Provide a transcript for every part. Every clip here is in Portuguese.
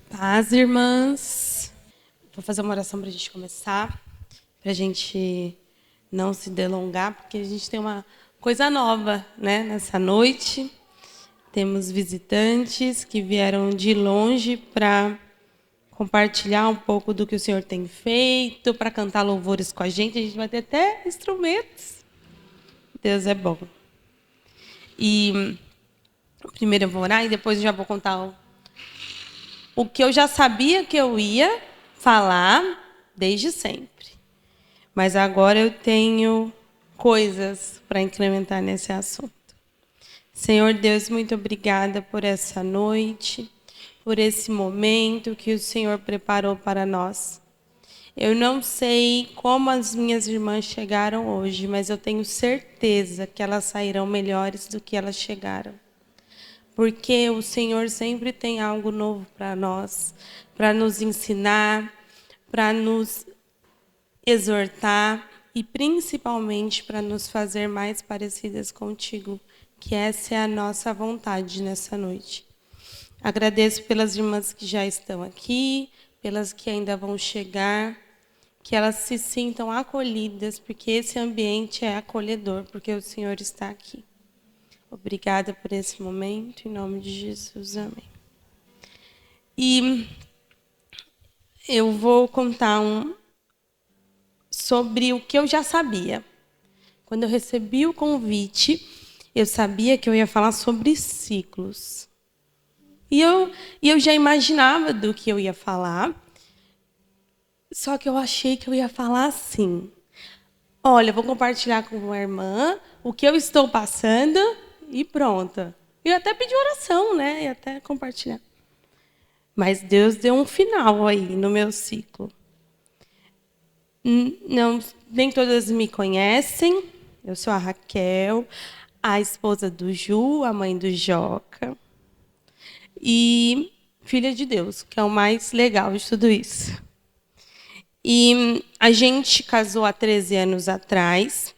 Paz, irmãs. Vou fazer uma oração para a gente começar, para a gente não se delongar, porque a gente tem uma coisa nova, né, nessa noite. Temos visitantes que vieram de longe para compartilhar um pouco do que o Senhor tem feito, para cantar louvores com a gente. A gente vai ter até instrumentos. Deus é bom. E primeiro eu vou orar e depois eu já vou contar o que eu já sabia que eu ia falar desde sempre. Mas agora eu tenho coisas para incrementar nesse assunto. Senhor Deus, muito obrigada por essa noite, por esse momento que o Senhor preparou para nós. Eu não sei como as minhas irmãs chegaram hoje, mas eu tenho certeza que elas sairão melhores do que elas chegaram. Porque o Senhor sempre tem algo novo para nós, para nos ensinar, para nos exortar e principalmente para nos fazer mais parecidas contigo, que essa é a nossa vontade nessa noite. Agradeço pelas irmãs que já estão aqui, pelas que ainda vão chegar, que elas se sintam acolhidas, porque esse ambiente é acolhedor, porque o Senhor está aqui. Obrigada por esse momento, em nome de Jesus, amém. E eu vou contar sobre o que eu já sabia. Quando eu recebi o convite, eu sabia que eu ia falar sobre ciclos. E eu já imaginava do que eu ia falar, só que eu achei que eu ia falar assim. Olha, vou compartilhar com uma irmã o que eu estou passando e pronto. Eu até pedi oração, né? E até compartilhar. Mas Deus deu um final aí no meu ciclo. Não, nem todas me conhecem. Eu sou a Raquel, a esposa do Ju, a mãe do Joca. E filha de Deus, que é o mais legal de tudo isso. E a gente casou há 13 anos atrás.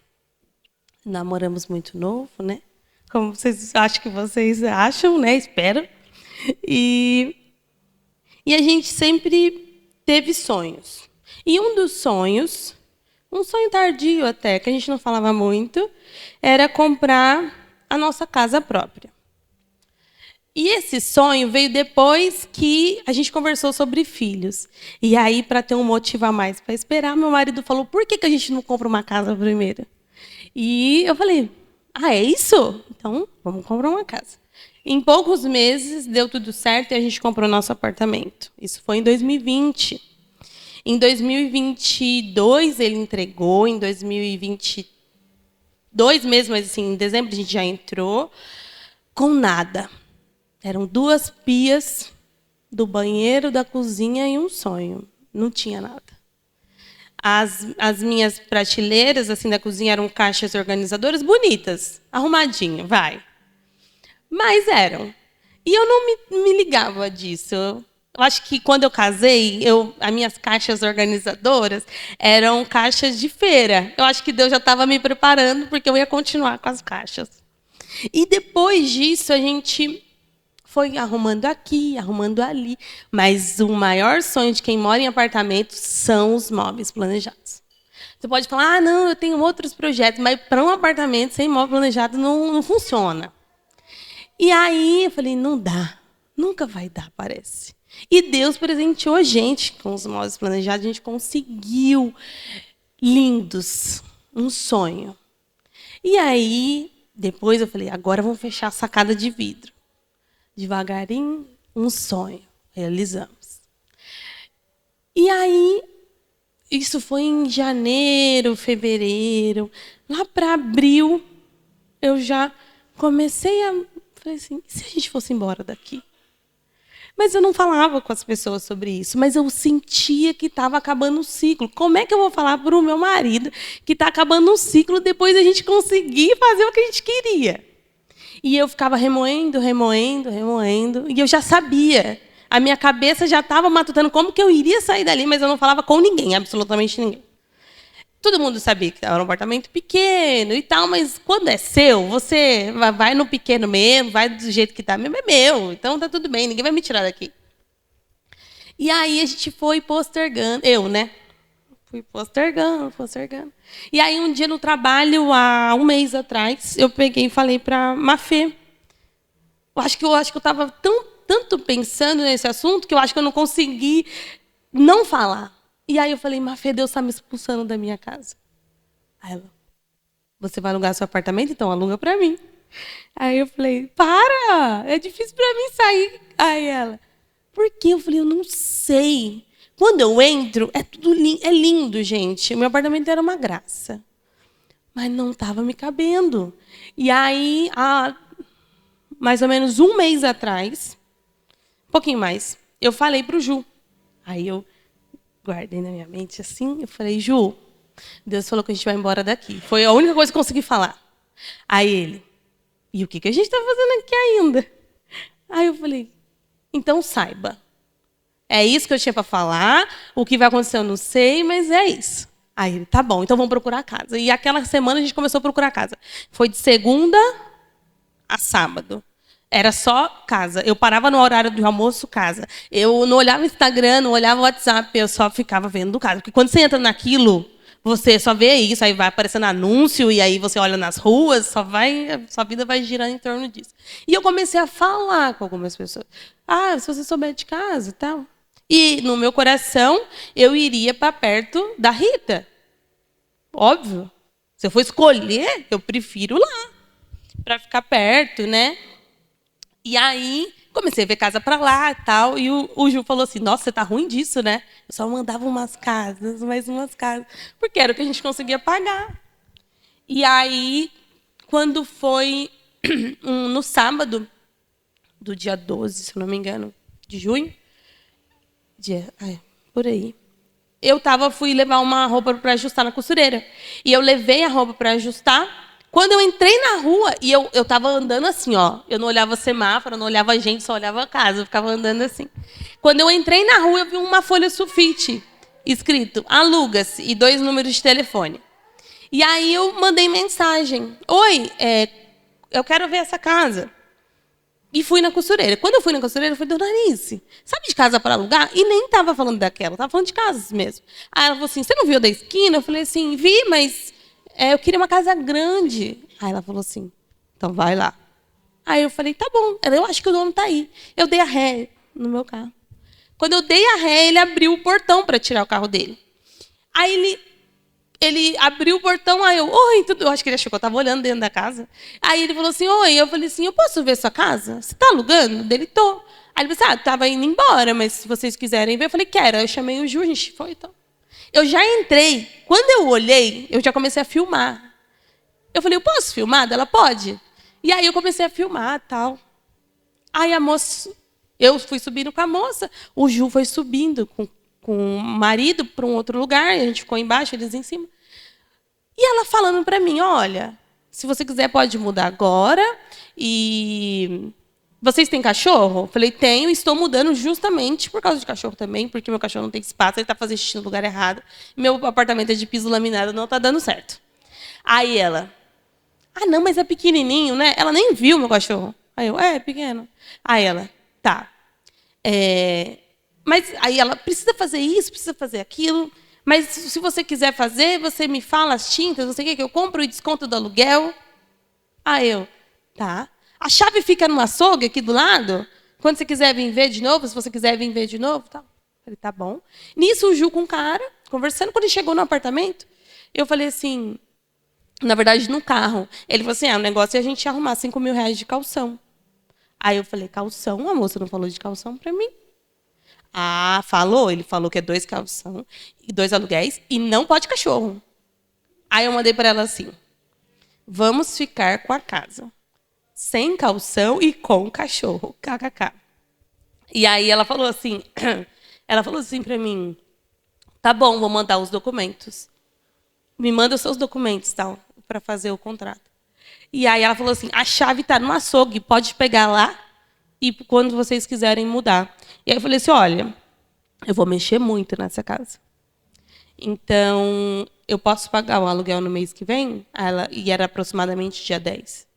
Namoramos muito novo, né? Como vocês acham que vocês acham, né? Espero. E a gente sempre teve sonhos. E um dos sonhos, um sonho tardio até, que a gente não falava muito, era comprar a nossa casa própria. E esse sonho veio depois que a gente conversou sobre filhos. E aí, para ter um motivo a mais para esperar, meu marido falou, por que a gente não compra uma casa primeiro? E eu falei, é isso? Então, vamos comprar uma casa. Em poucos meses, deu tudo certo e a gente comprou nosso apartamento. Isso foi em 2020. Em 2022, ele entregou. Em 2022 mesmo, mas assim, em dezembro, a gente já entrou com nada. Eram 2 pias do banheiro, da cozinha e um sonho. Não tinha nada. As minhas prateleiras assim da cozinha eram caixas organizadoras bonitas, arrumadinho, vai. Mas eram. E eu não me ligava disso. Eu acho que quando eu casei, as minhas caixas organizadoras eram caixas de feira. Eu acho que Deus já estava me preparando, porque eu ia continuar com as caixas. E depois disso, a gente foi arrumando aqui, arrumando ali. Mas o maior sonho de quem mora em apartamento são os móveis planejados. Você pode falar, não, eu tenho outros projetos, mas para um apartamento sem móvel planejado não funciona. E aí eu falei, não dá, nunca vai dar, parece. E Deus presenteou a gente com os móveis planejados, a gente conseguiu lindos, um sonho. E aí, depois eu falei, agora vamos fechar a sacada de vidro. Devagarinho, um sonho. Realizamos. E aí, isso foi em janeiro, fevereiro. Lá para abril, eu já comecei a... Falei assim, e se a gente fosse embora daqui? Mas eu não falava com as pessoas sobre isso, mas eu sentia que estava acabando o ciclo. Como é que eu vou falar para o meu marido que está acabando um ciclo depois da gente conseguir fazer o que a gente queria? E eu ficava remoendo, e eu já sabia. A minha cabeça já estava matutando como que eu iria sair dali, mas eu não falava com ninguém, absolutamente ninguém. Todo mundo sabia que era um apartamento pequeno e tal, mas quando é seu, você vai no pequeno mesmo, vai do jeito que está mesmo, é meu. Então tá tudo bem, ninguém vai me tirar daqui. E aí a gente foi postergando, eu, né? Fui postergando. E aí um dia no trabalho, há um mês atrás, eu peguei e falei para Mafê. Eu acho que eu estava tanto pensando nesse assunto que eu acho que eu não consegui não falar. E aí eu falei, Mafê, Deus está me expulsando da minha casa. Aí ela, você vai alugar seu apartamento? Então aluga para mim. Aí eu falei, para, é difícil para mim sair. Aí ela, por quê? Eu falei, eu não sei. Quando eu entro, é tudo é lindo, gente. O meu apartamento era uma graça. Mas não estava me cabendo. E aí, há mais ou menos um mês atrás, um pouquinho mais, eu falei para o Ju. Aí eu guardei na minha mente assim, eu falei, Ju, Deus falou que a gente vai embora daqui. Foi a única coisa que eu consegui falar. Aí ele, e o que a gente está fazendo aqui ainda? Aí eu falei, então saiba. É isso que eu tinha para falar, o que vai acontecer eu não sei, mas é isso. Aí ele, tá bom, então vamos procurar casa. E aquela semana a gente começou a procurar casa. Foi de segunda a sábado. Era só casa. Eu parava no horário do almoço, casa. Eu não olhava o Instagram, não olhava o WhatsApp, eu só ficava vendo casa. Porque quando você entra naquilo, você só vê isso, aí vai aparecendo anúncio, e aí você olha nas ruas, sua vida vai girando em torno disso. E eu comecei a falar com algumas pessoas. Ah, se você souber de casa e tal. E no meu coração, eu iria para perto da Rita. Óbvio. Se eu for escolher, eu prefiro lá. Para ficar perto, né? E aí, comecei a ver casa para lá e tal. E o Ju falou assim, nossa, você tá ruim disso, né? Eu só mandava umas casas, mais umas casas. Porque era o que a gente conseguia pagar. E aí, quando foi no sábado, do dia 12, se eu não me engano, de junho, por aí, eu fui levar uma roupa para ajustar na costureira. E eu levei a roupa para ajustar. Quando eu entrei na rua, e eu estava andando assim, ó, eu não olhava semáforo, não olhava gente, só olhava a casa, eu ficava andando assim. Quando eu entrei na rua, eu vi uma folha sulfite, escrito, aluga-se, e 2 números de telefone. E aí eu mandei mensagem, oi, eu quero ver essa casa. E fui na costureira. Quando eu fui na costureira, eu falei, dona Alice, sabe de casa para alugar? E nem estava falando daquela, estava falando de casas mesmo. Aí ela falou assim, você não viu da esquina? Eu falei assim, vi, mas eu queria uma casa grande. Aí ela falou assim, então vai lá. Aí eu falei, tá bom, eu acho que o dono está aí. Eu dei a ré no meu carro. Quando eu dei a ré, ele abriu o portão para tirar o carro dele. Aí ele abriu o portão, aí oi, tudo. Eu acho que ele achou que eu estava olhando dentro da casa. Aí ele falou assim, oi, eu falei assim, eu posso ver sua casa? Você está alugando? Dele, tô. Aí ele falou assim, estava indo embora, mas se vocês quiserem ver, eu falei, quero. Aí eu chamei o Ju, a gente foi, então. Eu já entrei. Quando eu olhei, eu já comecei a filmar. Eu falei, eu posso filmar? Ela pode. E aí eu comecei a filmar, tal. Aí a moça, eu fui subindo com a moça, o Ju foi subindo com o marido para um outro lugar, a gente ficou embaixo, eles em cima. E ela falando para mim, olha, se você quiser pode mudar agora. E vocês têm cachorro? Eu falei, tenho, estou mudando justamente por causa de cachorro também, porque meu cachorro não tem espaço, ele está fazendo xixi no lugar errado. Meu apartamento é de piso laminado, não está dando certo. Aí ela, não, mas é pequenininho, né? Ela nem viu meu cachorro. Aí eu, é pequeno. Aí ela, tá. Mas aí ela, precisa fazer isso, precisa fazer aquilo. Mas se você quiser fazer, você me fala as tintas, não sei o que eu compro e desconto do aluguel. Aí eu, tá. A chave fica no açougue aqui do lado? Quando você quiser vir ver de novo, se você quiser vir ver de novo, tá. Falei, tá bom. Nisso o Ju com o cara, conversando, quando ele chegou no apartamento, eu falei assim, na verdade, no carro. Ele falou assim, o negócio é a gente arrumar 5 mil reais de calção. Aí eu falei, calção? A moça não falou de calção para mim. Falou. Ele falou que é 2 calção e 2 aluguéis e não pode cachorro. Aí eu mandei para ela assim, vamos ficar com a casa. Sem calção e com cachorro. KKK. E aí ela falou assim para mim, tá bom, vou mandar os documentos. Me manda os seus documentos, tal, para fazer o contrato. E aí ela falou assim, a chave está no açougue, pode pegar lá e quando vocês quiserem mudar. E aí eu falei assim, olha, eu vou mexer muito nessa casa. Então, eu posso pagar o aluguel no mês que vem? E era aproximadamente dia 10.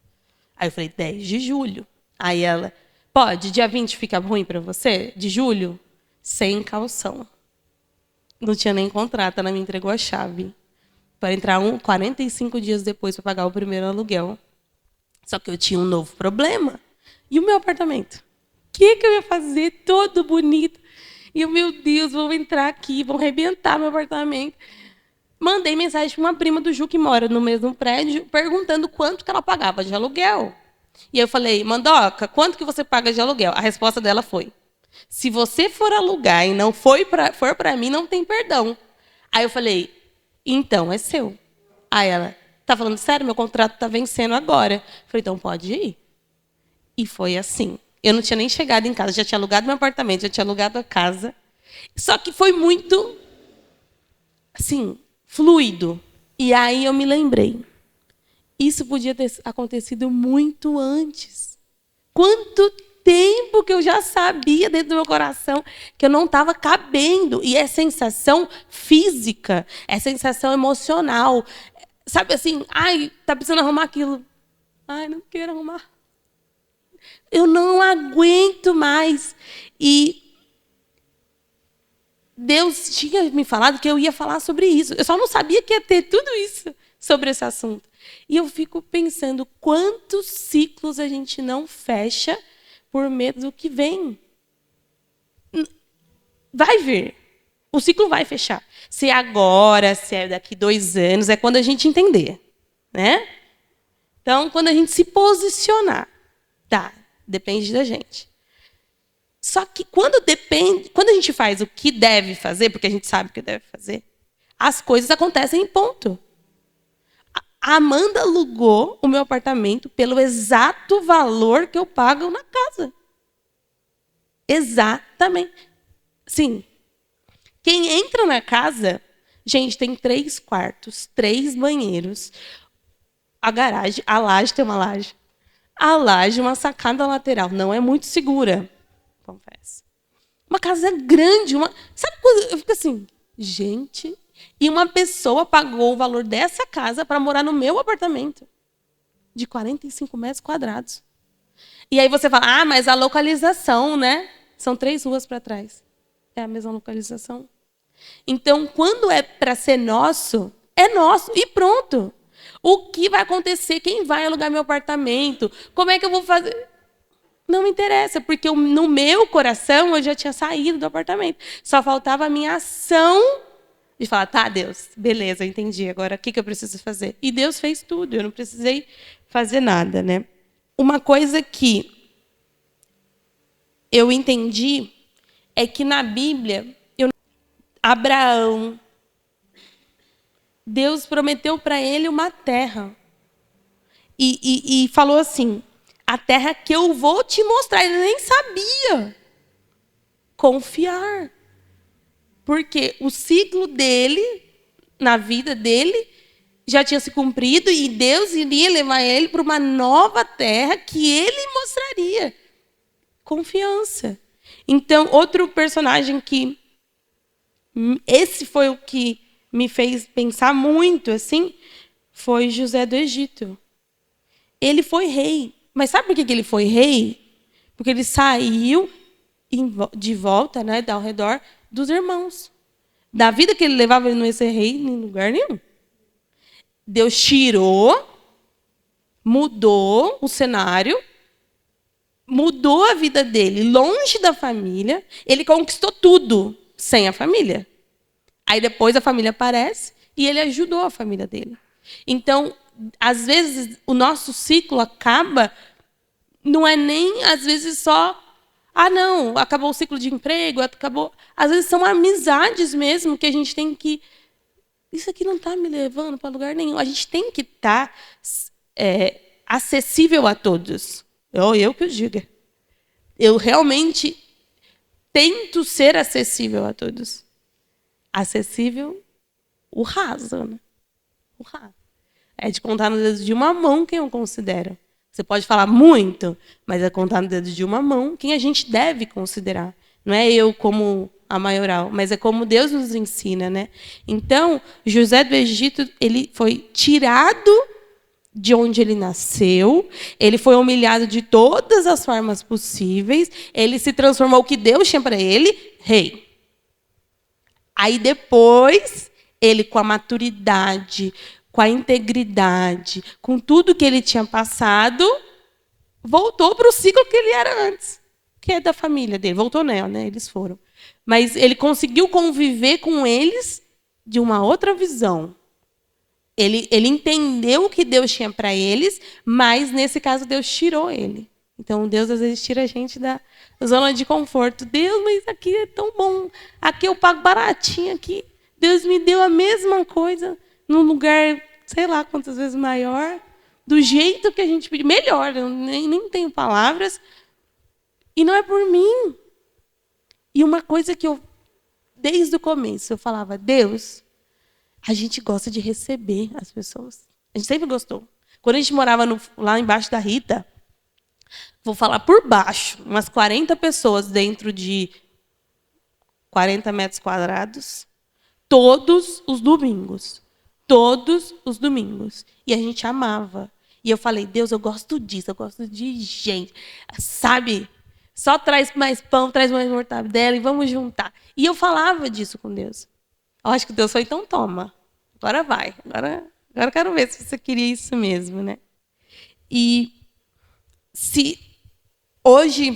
Aí eu falei, 10 de julho. Aí ela, pode, dia 20 fica ruim para você? De julho? Sem calção. Não tinha nem contrato, ela me entregou a chave. Para entrar 45 dias depois para pagar o primeiro aluguel. Só que eu tinha um novo problema. E o meu apartamento? O que eu ia fazer? Todo bonito. E eu, meu Deus, vão entrar aqui, vão arrebentar meu apartamento. Mandei mensagem para uma prima do Ju, que mora no mesmo prédio, perguntando quanto que ela pagava de aluguel. E eu falei, Mandoca, quanto que você paga de aluguel? A resposta dela foi, se você for alugar e não for para mim, não tem perdão. Aí eu falei, então é seu. Aí ela, tá falando sério? Meu contrato está vencendo agora. Eu falei, então pode ir. E foi assim. Eu não tinha nem chegado em casa, já tinha alugado meu apartamento, já tinha alugado a casa. Só que foi muito, assim, fluido. E aí eu me lembrei. Isso podia ter acontecido muito antes. Quanto tempo que eu já sabia dentro do meu coração que eu não estava cabendo. E é sensação física, é sensação emocional. Sabe assim, ai, tá precisando arrumar aquilo. Ai, não quero arrumar. Eu não aguento mais. E Deus tinha me falado que eu ia falar sobre isso. Eu só não sabia que ia ter tudo isso sobre esse assunto. E eu fico pensando quantos ciclos a gente não fecha por medo do que vem. Vai vir. O ciclo vai fechar. Se é agora, se é daqui 2 anos, é quando a gente entender. Né? Então, quando a gente se posicionar, tá, depende da gente. Só que quando a gente faz o que deve fazer, porque a gente sabe o que deve fazer, as coisas acontecem em ponto. A Amanda alugou o meu apartamento pelo exato valor que eu pago na casa. Exatamente. Sim. Quem entra na casa, gente, tem 3 quartos, 3 banheiros, a garagem, a laje tem uma laje. A laje, uma sacada lateral. Não é muito segura, confesso. Uma casa grande. Sabe quando eu fico assim, gente... E uma pessoa pagou o valor dessa casa para morar no meu apartamento, de 45 metros quadrados. E aí você fala, mas a localização, né? São 3 ruas para trás. É a mesma localização. Então, quando é para ser nosso, é nosso e pronto. O que vai acontecer? Quem vai alugar meu apartamento? Como é que eu vou fazer? Não me interessa, porque no meu coração eu já tinha saído do apartamento. Só faltava a minha ação de falar, tá, Deus, beleza, entendi. Agora, o que eu preciso fazer? E Deus fez tudo, eu não precisei fazer nada, né? Uma coisa que eu entendi é que na Bíblia, Abraão, Deus prometeu para ele uma terra. E falou assim, a terra que eu vou te mostrar. Ele nem sabia. Confiar. Porque o ciclo dele, na vida dele, já tinha se cumprido e Deus iria levar ele para uma nova terra que ele mostraria. Confiança. Então, outro personagem que... Esse foi o que me fez pensar muito, assim, foi José do Egito. Ele foi rei. Mas sabe por que ele foi rei? Porque ele saiu de volta, né, ao redor dos irmãos. Da vida que ele levava, ele não ia ser rei em lugar nenhum. Deus tirou, mudou o cenário, mudou a vida dele longe da família. Ele conquistou tudo sem a família. Aí depois a família aparece e ele ajudou a família dele. Então, às vezes, o nosso ciclo acaba, não é nem, às vezes, só... não, acabou o ciclo de emprego, acabou... Às vezes são amizades mesmo que a gente tem que... Isso aqui não está me levando para lugar nenhum. A gente tem que estar acessível a todos. Eu que eu diga. Eu realmente tento ser acessível a todos. Acessível, o raso, né? O raso. É de contar no dedo de uma mão quem eu considero. Você pode falar muito, mas é contar no dedo de uma mão quem a gente deve considerar. Não é eu como a maioral, mas é como Deus nos ensina, né? Então, José do Egito, ele foi tirado de onde ele nasceu, ele foi humilhado de todas as formas possíveis, ele se transformou o que Deus tinha para ele, rei. Aí depois, ele com a maturidade, com a integridade, com tudo que ele tinha passado, voltou para o ciclo que ele era antes, que é da família dele. Voltou nela, né? Eles foram. Mas ele conseguiu conviver com eles de uma outra visão. Ele entendeu o que Deus tinha para eles, mas, nesse caso, Deus tirou ele. Então, Deus, às vezes, tira a gente da zona de conforto. Deus, mas aqui é tão bom. Aqui eu pago baratinho. Aqui Deus me deu a mesma coisa, num lugar, sei lá quantas vezes maior, do jeito que a gente pediu. Melhor, eu nem tenho palavras. E não é por mim. E uma coisa que eu, desde o começo, eu falava, Deus, a gente gosta de receber as pessoas. A gente sempre gostou. Quando a gente morava lá embaixo da Rita, vou falar por baixo, umas 40 pessoas dentro de 40 metros quadrados, todos os domingos. Todos os domingos. E a gente amava. E eu falei, Deus, eu gosto disso, eu gosto de gente. Sabe? Só traz mais pão, traz mais mortadela e vamos juntar. E eu falava disso com Deus. Eu acho que Deus foi, então toma. Agora vai. Agora eu quero ver se você queria isso mesmo, né? E se hoje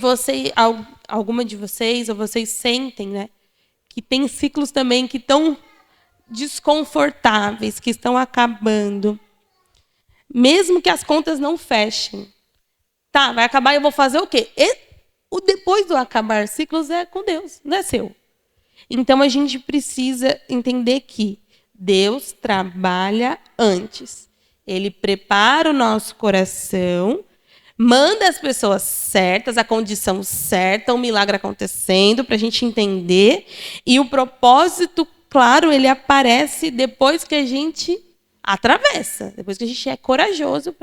alguma de vocês, ou vocês sentem, né, que tem ciclos também que estão desconfortáveis, que estão acabando, mesmo que as contas não fechem. Tá, vai acabar e eu vou fazer o quê? O depois do acabar ciclos é com Deus, não é seu. Então, a gente precisa entender que Deus trabalha antes. Ele prepara o nosso coração, manda as pessoas certas, a condição certa, o milagre acontecendo, para a gente entender. E o propósito, claro, ele aparece depois que a gente atravessa, depois que a gente é corajoso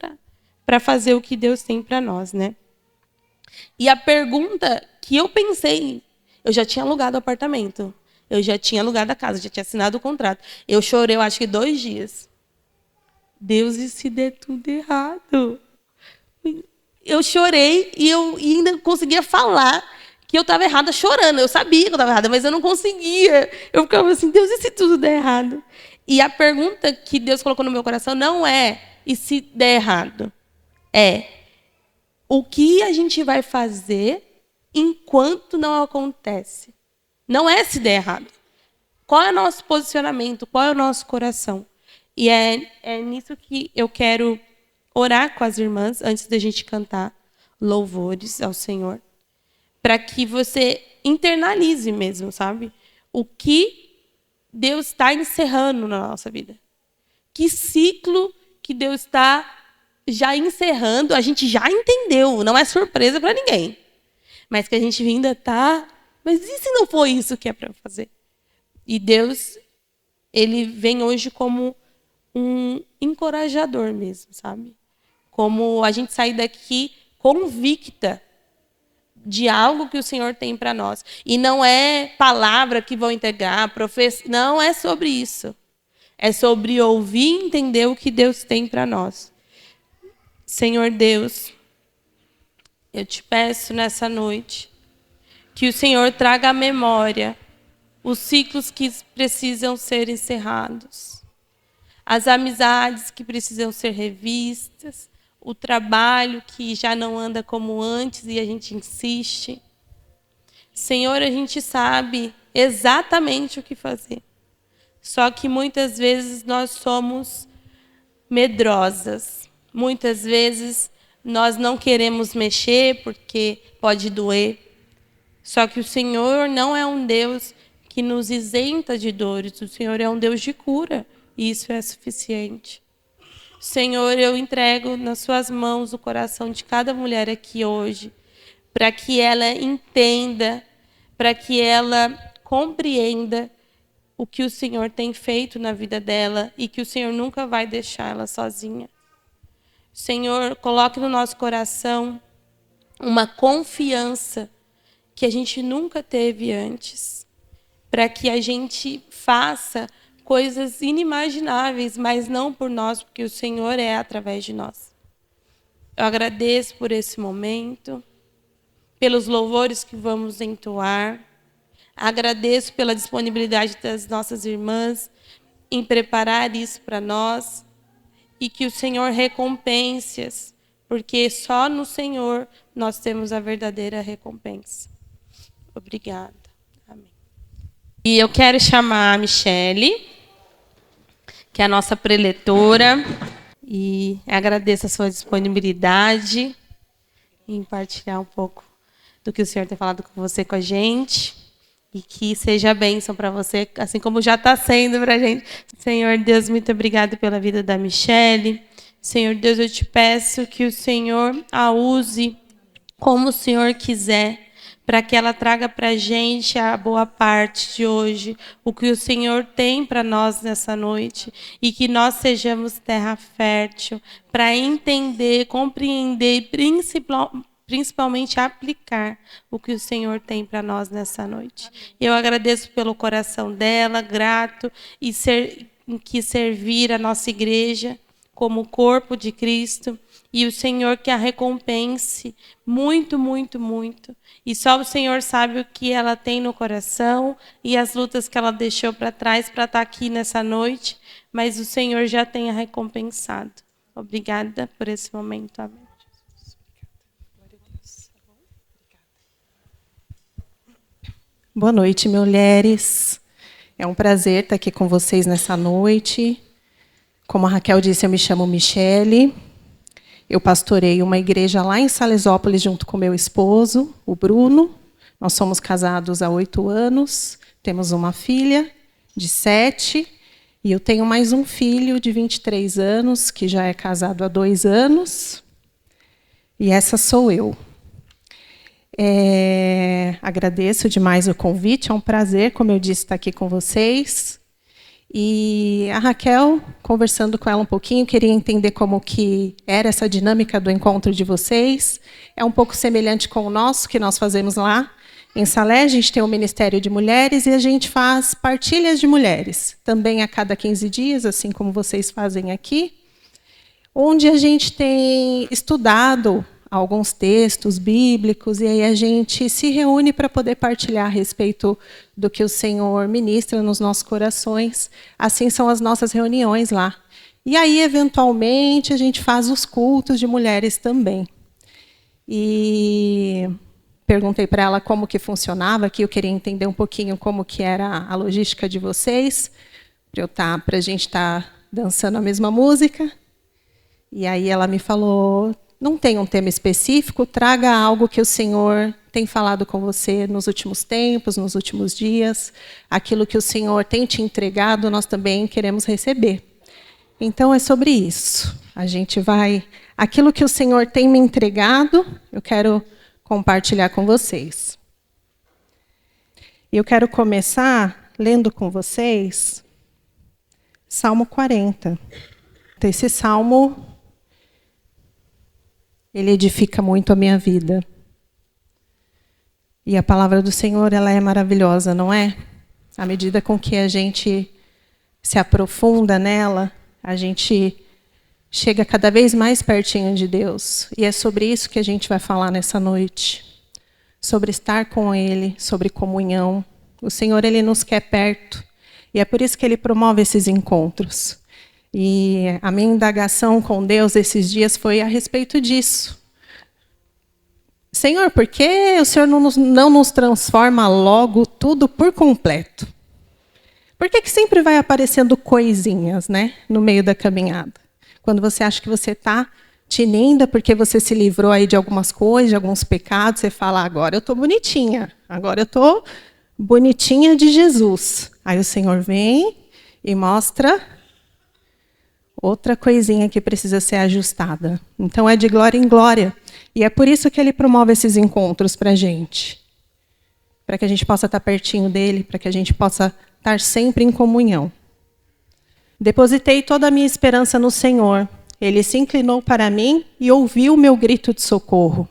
para fazer o que Deus tem para nós, né? E a pergunta que eu pensei, eu já tinha alugado o apartamento, eu já tinha alugado a casa, já tinha assinado o contrato. Eu chorei, eu acho que 2 dias. Deus, e se der tudo errado? Eu chorei e eu ainda conseguia falar que eu estava errada chorando. Eu sabia que eu estava errada, mas eu não conseguia. Eu ficava assim, Deus, e se tudo der errado? E a pergunta que Deus colocou no meu coração não é, e se der errado? É, o que a gente vai fazer enquanto não acontece? Não é se der errado. Qual é o nosso posicionamento? Qual é o nosso coração? E é nisso que eu quero orar com as irmãs, antes da gente cantar louvores ao Senhor, para que você internalize mesmo, sabe? O que Deus está encerrando na nossa vida. Que ciclo que Deus está já encerrando, a gente já entendeu, não é surpresa para ninguém. Mas que a gente ainda está... Mas e se não foi isso que é para fazer? E Deus, ele vem hoje como um encorajador mesmo, sabe? Como a gente sair daqui convicta de algo que o Senhor tem para nós. E não é palavra que vão entregar, não é sobre isso. É sobre ouvir e entender o que Deus tem para nós. Senhor Deus, eu te peço nessa noite que o Senhor traga à memória os ciclos que precisam ser encerrados, as amizades que precisam ser revistas, o trabalho que já não anda como antes e a gente insiste. Senhor, a gente sabe exatamente o que fazer. Só que muitas vezes nós somos medrosas. Muitas vezes nós não queremos mexer porque pode doer. Só que o Senhor não é um Deus que nos isenta de dores. O Senhor é um Deus de cura. E isso é suficiente. Senhor, eu entrego nas suas mãos o coração de cada mulher aqui hoje, para que ela entenda, para que ela compreenda o que o Senhor tem feito na vida dela e que o Senhor nunca vai deixar ela sozinha. Senhor, coloque no nosso coração uma confiança que a gente nunca teve antes, para que a gente faça coisas inimagináveis, mas não por nós, porque o Senhor é através de nós. Eu agradeço por esse momento, pelos louvores que vamos entoar. Agradeço pela disponibilidade das nossas irmãs em preparar isso para nós e que o Senhor recompense-as, porque só no Senhor nós temos a verdadeira recompensa. Obrigada. Amém. E eu quero chamar a Michele, que é a nossa preletora, e agradeço a sua disponibilidade em partilhar um pouco do que o Senhor tem falado com você, com a gente, e que seja bênção para você, assim como já está sendo para a gente. Senhor Deus, muito obrigado pela vida da Michele. Senhor Deus, eu te peço que o Senhor a use como o Senhor quiser, para que ela traga para a gente a boa parte de hoje, o que o Senhor tem para nós nessa noite, e que nós sejamos terra fértil para entender, compreender e principalmente aplicar o que o Senhor tem para nós nessa noite. Eu agradeço pelo coração dela, grato, e que servir a nossa igreja como corpo de Cristo, e o Senhor que a recompense muito, muito, muito. E só o Senhor sabe o que ela tem no coração e as lutas que ela deixou para trás para estar aqui nessa noite, mas o Senhor já tem a recompensado. Obrigada por esse momento. Amém. Boa noite, mulheres. É um prazer estar aqui com vocês nessa noite. Como a Raquel disse, eu me chamo Michele. Eu pastorei uma igreja lá em Salesópolis junto com meu esposo, o Bruno. Nós somos casados há 8 anos. Temos uma filha de 7. E eu tenho mais um filho de 23 anos, que já é casado há 2 anos. E essa sou eu. Agradeço demais o convite, é um prazer, como eu disse, estar aqui com vocês. E a Raquel, conversando com ela um pouquinho, queria entender como que era essa dinâmica do encontro de vocês. É um pouco semelhante com o nosso, que nós fazemos lá em Salé. A gente tem o Ministério de Mulheres e a gente faz partilhas de mulheres, também a cada 15 dias, assim como vocês fazem aqui, onde a gente tem estudado alguns textos bíblicos, e aí a gente se reúne para poder partilhar a respeito do que o Senhor ministra nos nossos corações. Assim são as nossas reuniões lá. E aí, eventualmente, a gente faz os cultos de mulheres também. E perguntei para ela como que funcionava, aqui eu queria entender um pouquinho como que era a logística de vocês, para a gente estar dançando a mesma música. E aí ela me falou: não tem um tema específico, traga algo que o Senhor tem falado com você nos últimos tempos, nos últimos dias. Aquilo que o Senhor tem te entregado, nós também queremos receber. Então, é sobre isso. A gente vai... Aquilo que o Senhor tem me entregado, eu quero compartilhar com vocês. E eu quero começar lendo com vocês Salmo 40. Esse salmo... ele edifica muito a minha vida. E a palavra do Senhor, ela é maravilhosa, não é? À medida com que a gente se aprofunda nela, a gente chega cada vez mais pertinho de Deus. E é sobre isso que a gente vai falar nessa noite. Sobre estar com Ele, sobre comunhão. O Senhor, Ele nos quer perto. E é por isso que Ele promove esses encontros. E a minha indagação com Deus esses dias foi a respeito disso. Senhor, por que o Senhor não nos transforma logo tudo por completo? Por que sempre vai aparecendo coisinhas, né, no meio da caminhada? Quando você acha que você está tinindo porque você se livrou aí de algumas coisas, de alguns pecados, você fala: agora eu estou bonitinha, agora eu estou bonitinha de Jesus. Aí o Senhor vem e mostra outra coisinha que precisa ser ajustada. Então, é de glória em glória. E é por isso que Ele promove esses encontros para a gente. Para que a gente possa estar pertinho dEle, para que a gente possa estar sempre em comunhão. Depositei toda a minha esperança no Senhor. Ele se inclinou para mim e ouviu o meu grito de socorro.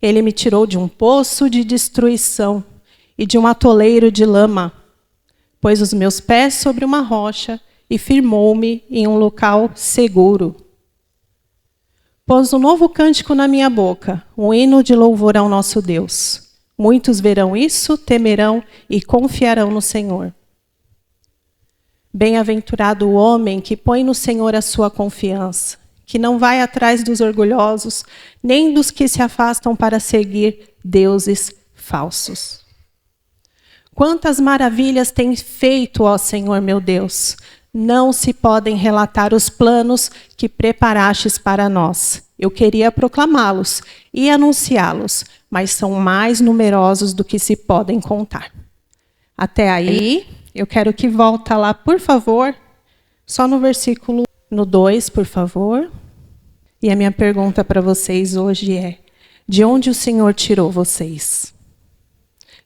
Ele me tirou de um poço de destruição e de um atoleiro de lama. Pôs os meus pés sobre uma rocha e firmou-me em um local seguro. Pôs um novo cântico na minha boca, um hino de louvor ao nosso Deus. Muitos verão isso, temerão e confiarão no Senhor. Bem-aventurado o homem que põe no Senhor a sua confiança, que não vai atrás dos orgulhosos, nem dos que se afastam para seguir deuses falsos. Quantas maravilhas tem feito, ó Senhor meu Deus! Não se podem relatar os planos que preparastes para nós. Eu queria proclamá-los e anunciá-los, mas são mais numerosos do que se podem contar. Até aí, eu quero que volta lá, por favor, só no versículo no 2, por favor. E a minha pergunta para vocês hoje é: de onde o Senhor tirou vocês?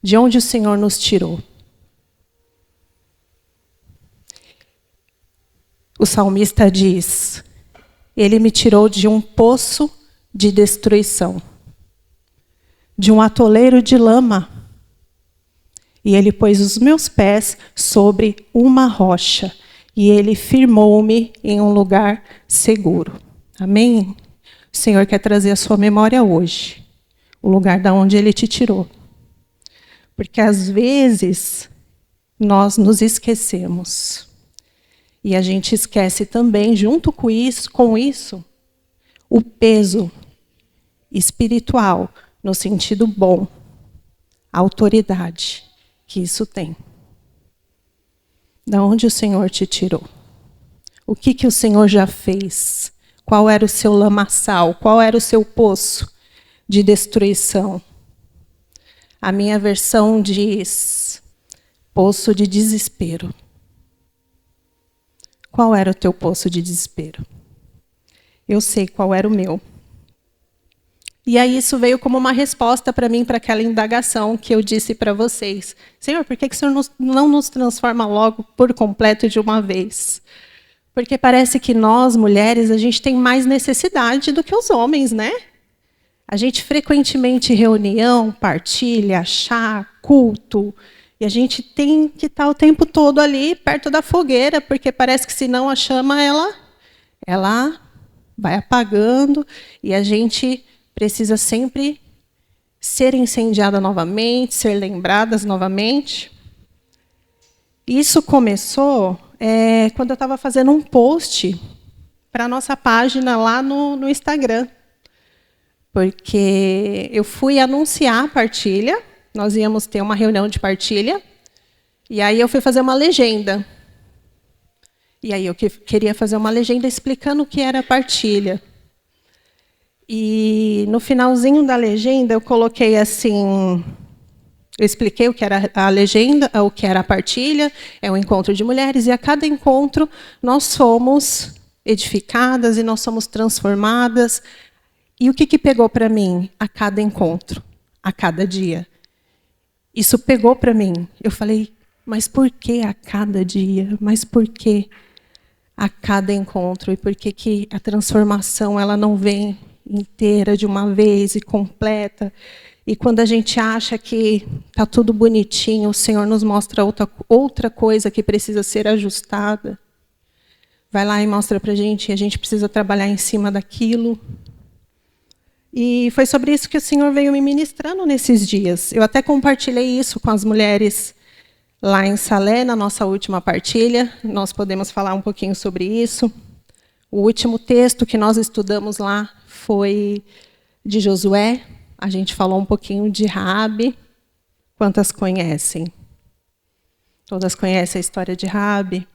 De onde o Senhor nos tirou? O salmista diz: Ele me tirou de um poço de destruição, de um atoleiro de lama, e Ele pôs os meus pés sobre uma rocha, e Ele firmou-me em um lugar seguro. Amém? O Senhor quer trazer à sua memória hoje o lugar da onde Ele te tirou. Porque às vezes nós nos esquecemos. E a gente esquece também, junto com isso, o peso espiritual, no sentido bom, a autoridade que isso tem. Da onde o Senhor te tirou? O que o Senhor já fez? Qual era o seu lamaçal? Qual era o seu poço de destruição? A minha versão diz: poço de desespero. Qual era o teu poço de desespero? Eu sei qual era o meu. E aí isso veio como uma resposta para mim, para aquela indagação que eu disse para vocês. Senhor, por que o Senhor não nos transforma logo por completo de uma vez? Porque parece que nós, mulheres, a gente tem mais necessidade do que os homens, né? A gente frequentemente reunião, partilha, chá, culto, e a gente tem que estar o tempo todo ali perto da fogueira, porque parece que senão a chama ela vai apagando e a gente precisa sempre ser incendiada novamente, ser lembradas novamente. Isso começou quando eu estava fazendo um post para a nossa página lá no Instagram. Porque eu fui anunciar a partilha, nós íamos ter uma reunião de partilha, e aí eu fui fazer uma legenda. E aí eu queria fazer uma legenda explicando o que era a partilha. E no finalzinho da legenda eu coloquei assim, eu expliquei o que era a legenda, o que era a partilha, é um encontro de mulheres, e a cada encontro nós somos edificadas e nós somos transformadas. E o que pegou para mim? A cada encontro, a cada dia. Isso pegou para mim. Eu falei, mas por que a cada dia? Mas por que a cada encontro? E por que a transformação ela não vem inteira de uma vez e completa? E quando a gente acha que está tudo bonitinho, o Senhor nos mostra outra coisa que precisa ser ajustada. Vai lá e mostra para a gente, e a gente precisa trabalhar em cima daquilo. E foi sobre isso que o Senhor veio me ministrando nesses dias. Eu até compartilhei isso com as mulheres lá em Salé, na nossa última partilha. Nós podemos falar um pouquinho sobre isso. O último texto que nós estudamos lá foi de Josué. A gente falou um pouquinho de Raabe. Quantas conhecem? Todas conhecem a história de Raabe?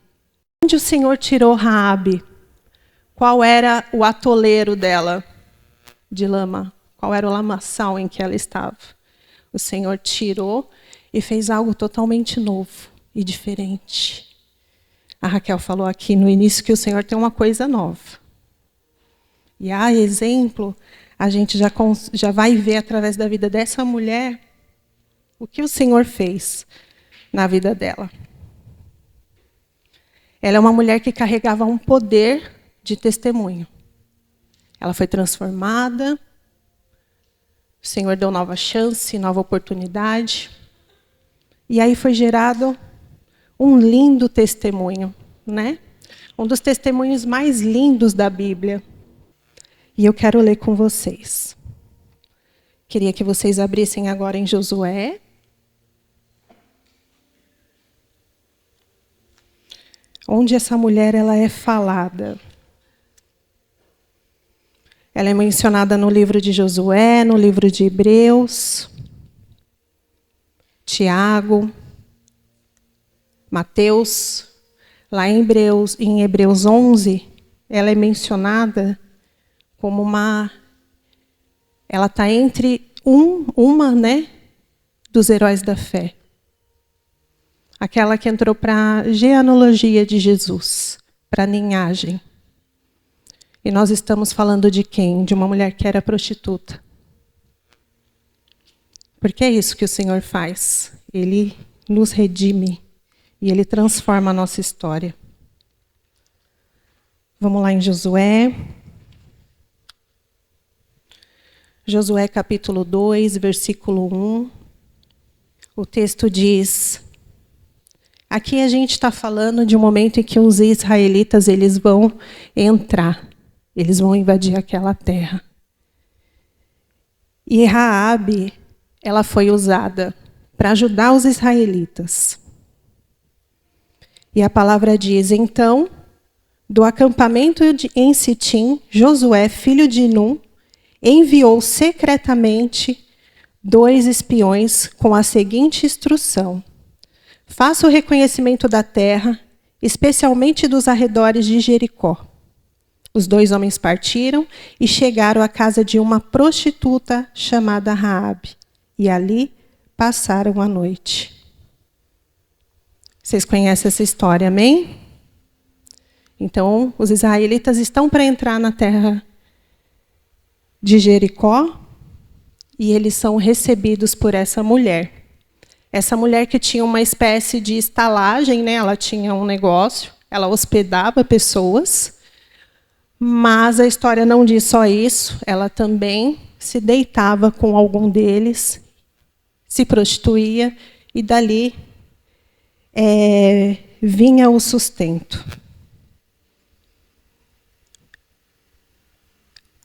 Onde o Senhor tirou Raabe? Qual era o atoleiro dela? De lama, qual era o lamaçal em que ela estava. O Senhor tirou e fez algo totalmente novo e diferente. A Raquel falou aqui no início que o Senhor tem uma coisa nova. E a exemplo, a gente já vai ver através da vida dessa mulher o que o Senhor fez na vida dela. Ela é uma mulher que carregava um poder de testemunho. Ela foi transformada, O Senhor deu nova chance, nova oportunidade. E aí foi gerado um lindo testemunho, né? Um dos testemunhos mais lindos da Bíblia. E eu quero ler com vocês. Queria que vocês abrissem agora em Josué. Onde essa mulher ela é falada. Ela é mencionada no livro de Josué, no livro de Hebreus, Tiago, Mateus. Lá em Hebreus 11, ela é mencionada como ela está entre uma, né, dos heróis da fé. Aquela que entrou para a genealogia de Jesus, para a linhagem. E nós estamos falando de quem? De uma mulher que era prostituta. Porque é isso que o Senhor faz. Ele nos redime e Ele transforma a nossa história. Vamos lá em Josué. Josué capítulo 2, versículo 1. O texto diz... Aqui a gente está falando de um momento em que os israelitas eles vão entrar. Eles vão invadir aquela terra. E Raabe, ela foi usada para ajudar os israelitas. E a palavra diz, então, do acampamento em Sitim, Josué, filho de Num, enviou secretamente 2 espiões com a seguinte instrução: faça o reconhecimento da terra, especialmente dos arredores de Jericó. Os 2 homens partiram e chegaram à casa de uma prostituta chamada Raabe, e ali passaram a noite. Vocês conhecem essa história, amém? Então, os israelitas estão para entrar na terra de Jericó e eles são recebidos por essa mulher. Essa mulher que tinha uma espécie de estalagem, né? Ela tinha um negócio, ela hospedava pessoas, mas a história não diz só isso, ela também se deitava com algum deles, se prostituía e dali vinha o sustento.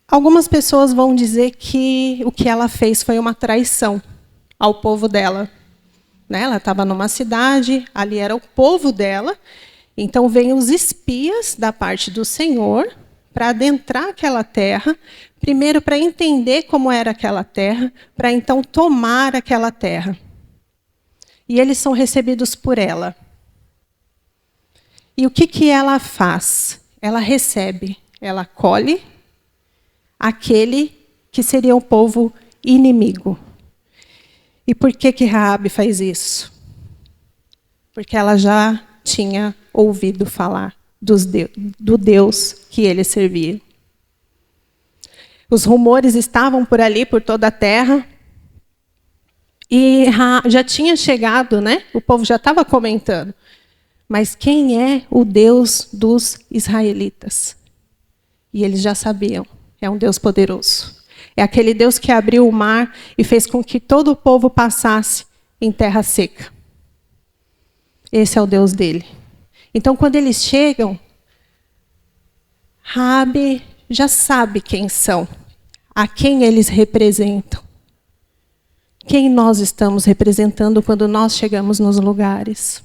Algumas pessoas vão dizer que o que ela fez foi uma traição ao povo dela. Né? Ela estava numa cidade, ali era o povo dela, então vêm os espias da parte do Senhor para adentrar aquela terra, primeiro para entender como era aquela terra, para então tomar aquela terra. E eles são recebidos por ela. E o que ela faz? Ela recebe, ela acolhe aquele que seria o povo inimigo. E por que Raabe faz isso? Porque ela já tinha ouvido falar do Deus que ele servia. Os rumores estavam por ali, por toda a terra. E já tinha chegado, né? O povo já estava comentando. Mas quem é o Deus dos israelitas? E eles já sabiam. É um Deus poderoso. É aquele Deus que abriu o mar e fez com que todo o povo passasse em terra seca. Esse é o Deus dele. Então, quando eles chegam, Raabe já sabe quem são, a quem eles representam. Quem nós estamos representando quando nós chegamos nos lugares.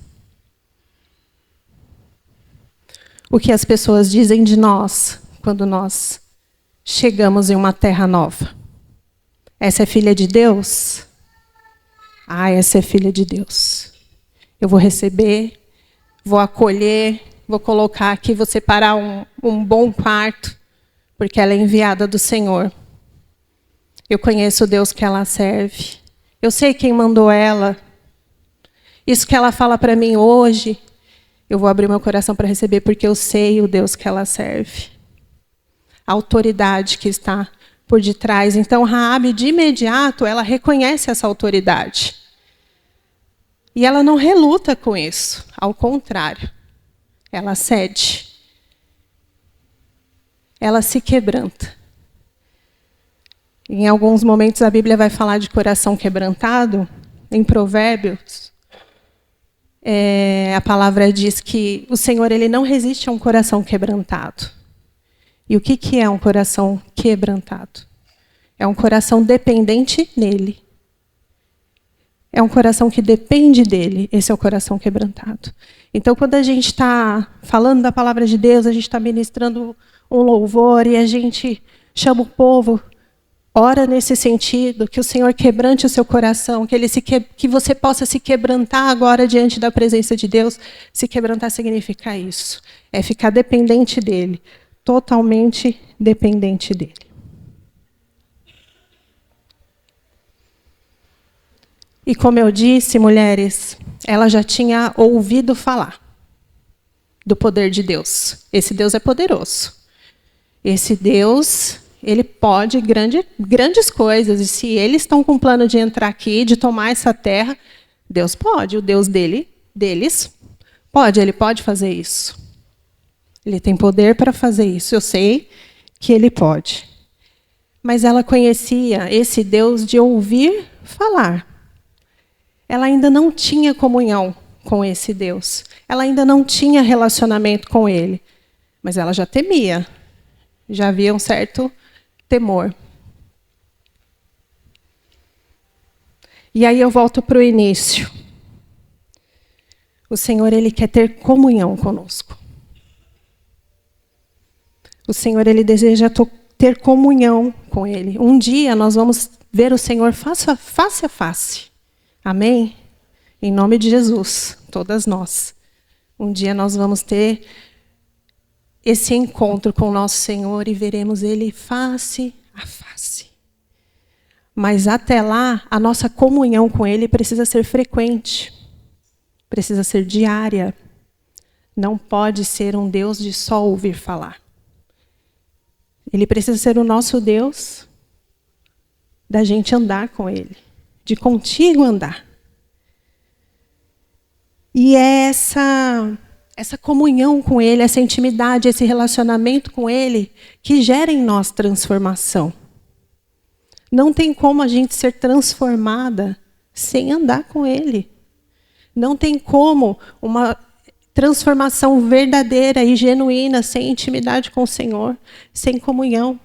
O que as pessoas dizem de nós quando nós chegamos em uma terra nova. Essa é filha de Deus? Ah, essa é filha de Deus. Eu vou receber, vou acolher, vou colocar aqui, vou separar um bom quarto, porque ela é enviada do Senhor. Eu conheço o Deus que ela serve. Eu sei quem mandou ela. Isso que ela fala para mim hoje, eu vou abrir meu coração para receber, porque eu sei o Deus que ela serve. A autoridade que está por detrás. Então, Raabe, de imediato, ela reconhece essa autoridade. E ela não reluta com isso. Ao contrário, ela cede. Ela se quebranta. Em alguns momentos a Bíblia vai falar de coração quebrantado. Em Provérbios, a palavra diz que o Senhor ele não resiste a um coração quebrantado. E o que é um coração quebrantado? É um coração dependente nele. É um coração que depende dele. Esse é o coração quebrantado. Então, quando a gente está falando da palavra de Deus, a gente está ministrando um louvor e a gente chama o povo, ora nesse sentido, que o Senhor quebrante o seu coração, que você possa se quebrantar agora diante da presença de Deus. Se quebrantar significa isso. É ficar dependente dele. Totalmente dependente dele. E como eu disse, mulheres, ela já tinha ouvido falar do poder de Deus. Esse Deus é poderoso. Esse Deus, ele pode grandes coisas. E se eles estão com o plano de entrar aqui, de tomar essa terra, Deus pode. O Deus deles pode. Ele pode fazer isso. Ele tem poder para fazer isso. Eu sei que ele pode. Mas ela conhecia esse Deus de ouvir falar. Ela ainda não tinha comunhão com esse Deus. Ela ainda não tinha relacionamento com ele. Mas ela já temia. Já havia um certo temor. E aí eu volto para o início. O Senhor, ele quer ter comunhão conosco. O Senhor, ele deseja ter comunhão com ele. Um dia nós vamos ver o Senhor face a face. Amém? Em nome de Jesus, todas nós. Um dia nós vamos ter esse encontro com o nosso Senhor e veremos ele face a face. Mas até lá, a nossa comunhão com ele precisa ser frequente. Precisa ser diária. Não pode ser um Deus de só ouvir falar. Ele precisa ser o nosso Deus da gente andar com ele. De contigo andar. E é essa comunhão com ele, essa intimidade, esse relacionamento com ele, que gera em nós transformação. Não tem como a gente ser transformada sem andar com ele. Não tem como uma transformação verdadeira e genuína sem intimidade com o Senhor, sem comunhão.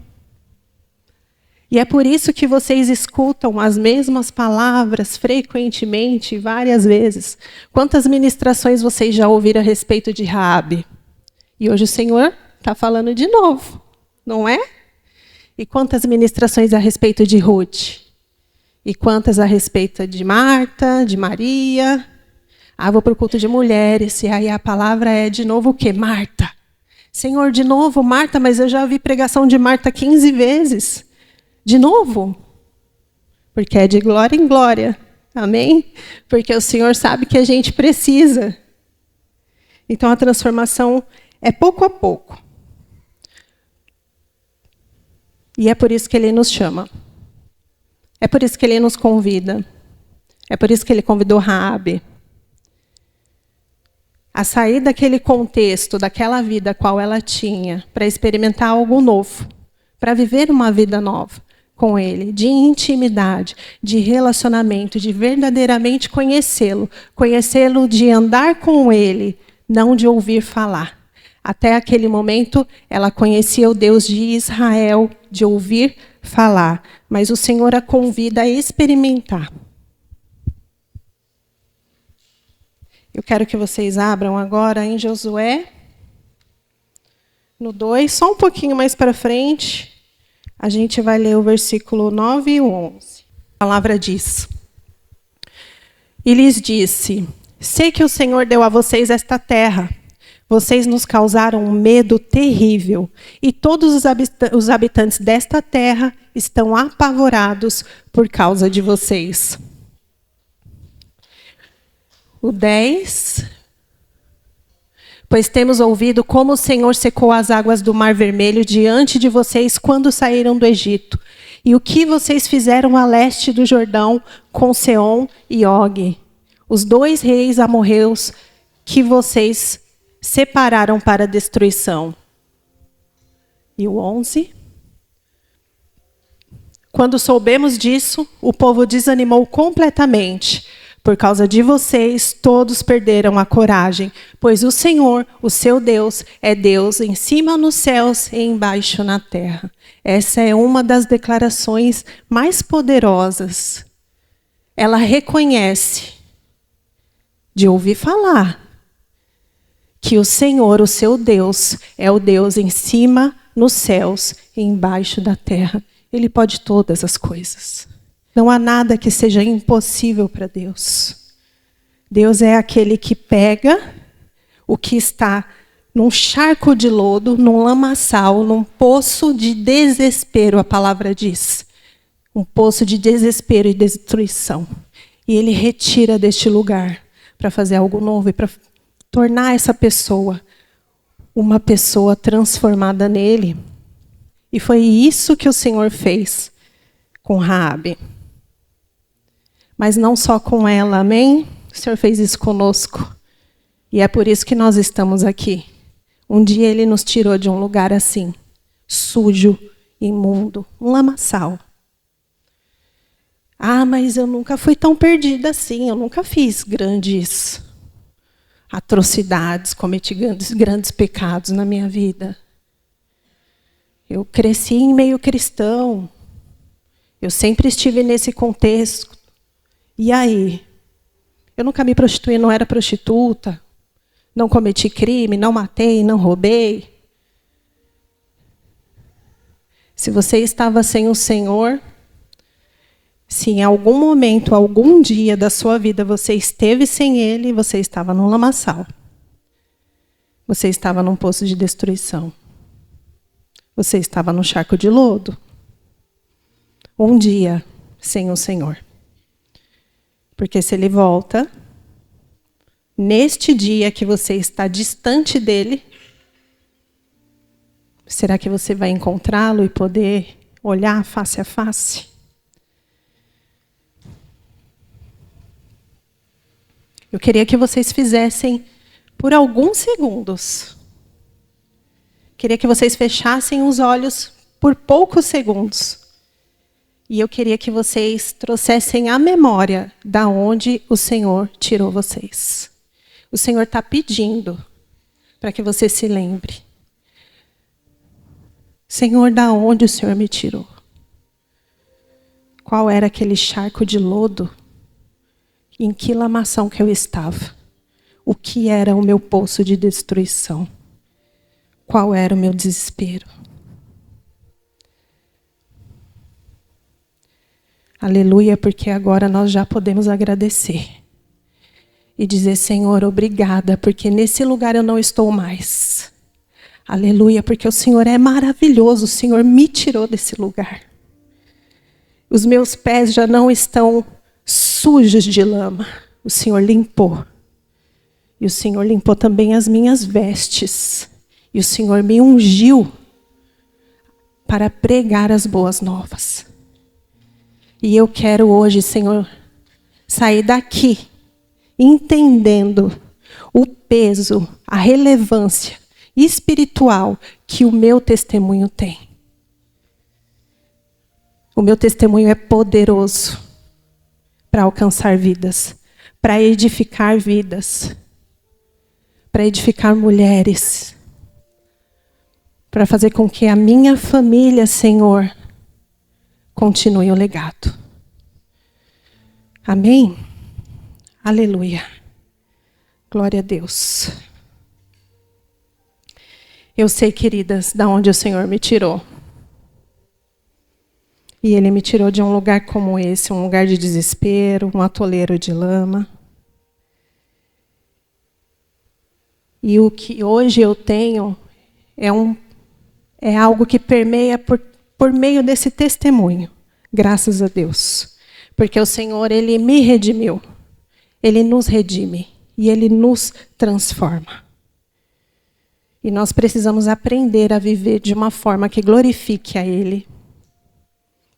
E é por isso que vocês escutam as mesmas palavras frequentemente, várias vezes. Quantas ministrações vocês já ouviram a respeito de Raabe? E hoje o Senhor está falando de novo, não é? E quantas ministrações a respeito de Ruth? E quantas a respeito de Marta, de Maria? Vou para o culto de mulheres, e aí a palavra é de novo o quê? Marta. Senhor, de novo Marta, mas eu já ouvi pregação de Marta 15 vezes. De novo? Porque é de glória em glória. Amém? Porque o Senhor sabe que a gente precisa. Então a transformação é pouco a pouco. E é por isso que ele nos chama. É por isso que ele nos convida. É por isso que ele convidou Raabe. A sair daquele contexto, daquela vida qual ela tinha, para experimentar algo novo, para viver uma vida nova com ele, de intimidade, de relacionamento, de verdadeiramente conhecê-lo, conhecê-lo de andar com ele, não de ouvir falar. Até aquele momento, ela conhecia o Deus de Israel, de ouvir falar, mas o Senhor a convida a experimentar. Eu quero que vocês abram agora em Josué, no 2, só um pouquinho mais para frente. A gente vai ler o versículo 9 e 11. A palavra diz: E lhes disse: Sei que o Senhor deu a vocês esta terra. Vocês nos causaram um medo terrível. E todos os habitantes desta terra estão apavorados por causa de vocês. O 10. Pois temos ouvido como o Senhor secou as águas do Mar Vermelho diante de vocês quando saíram do Egito, e o que vocês fizeram a leste do Jordão com Seom e Og, os 2 reis amorreus que vocês separaram para a destruição. E o 11. Quando soubemos disso, o povo desanimou completamente. Por causa de vocês, todos perderam a coragem, pois o Senhor, o seu Deus, é Deus em cima nos céus e embaixo na terra. Essa é uma das declarações mais poderosas. Ela reconhece, de ouvir falar, que o Senhor, o seu Deus, é o Deus em cima nos céus e embaixo da terra. Ele pode todas as coisas. Não há nada que seja impossível para Deus. Deus é aquele que pega o que está num charco de lodo, num lamaçal, num poço de desespero, a palavra diz. Um poço de desespero e destruição. E ele retira deste lugar para fazer algo novo e para tornar essa pessoa uma pessoa transformada nele. E foi isso que o Senhor fez com Raabe. Mas não só com ela, amém? O Senhor fez isso conosco. E é por isso que nós estamos aqui. Um dia Ele nos tirou de um lugar assim, sujo, imundo, um lamaçal. Ah, mas eu nunca fui tão perdida assim, eu nunca fiz grandes atrocidades, cometi grandes pecados na minha vida. Eu cresci em meio cristão. Eu sempre estive nesse contexto. E aí? Eu nunca me prostituí, não era prostituta. Não cometi crime, não matei, não roubei. Se você estava sem o Senhor, se em algum momento, algum dia da sua vida você esteve sem Ele, você estava num lamaçal. Você estava num poço de destruição. Você estava num charco de lodo. Um dia sem o Senhor. Porque se Ele volta, neste dia que você está distante dEle, será que você vai encontrá-lo e poder olhar face a face? Eu queria que vocês fizessem por alguns segundos. Queria que vocês fechassem os olhos por poucos segundos. E eu queria que vocês trouxessem a memória da onde o Senhor tirou vocês. O Senhor está pedindo para que você se lembre. Senhor, da onde o Senhor me tirou? Qual era aquele charco de lodo? Em que lamação que eu estava? O que era o meu poço de destruição? Qual era o meu desespero? Aleluia, porque agora nós já podemos agradecer. E dizer, Senhor, obrigada, porque nesse lugar eu não estou mais. Aleluia, porque o Senhor é maravilhoso, o Senhor me tirou desse lugar. Os meus pés já não estão sujos de lama. O Senhor limpou. E o Senhor limpou também as minhas vestes. E o Senhor me ungiu para pregar as boas novas. E eu quero hoje, Senhor, sair daqui entendendo o peso, a relevância espiritual que o meu testemunho tem. O meu testemunho é poderoso para alcançar vidas, para edificar vidas, para edificar mulheres, para fazer com que a minha família, Senhor, continue o legado. Amém? Aleluia. Glória a Deus. Eu sei, queridas, de onde o Senhor me tirou. E Ele me tirou de um lugar como esse, um lugar de desespero, um atoleiro de lama. E o que hoje eu tenho é algo que permeia por meio desse testemunho. Graças a Deus. Porque o Senhor, Ele me redimiu. Ele nos redime. E Ele nos transforma. E nós precisamos aprender a viver de uma forma que glorifique a Ele.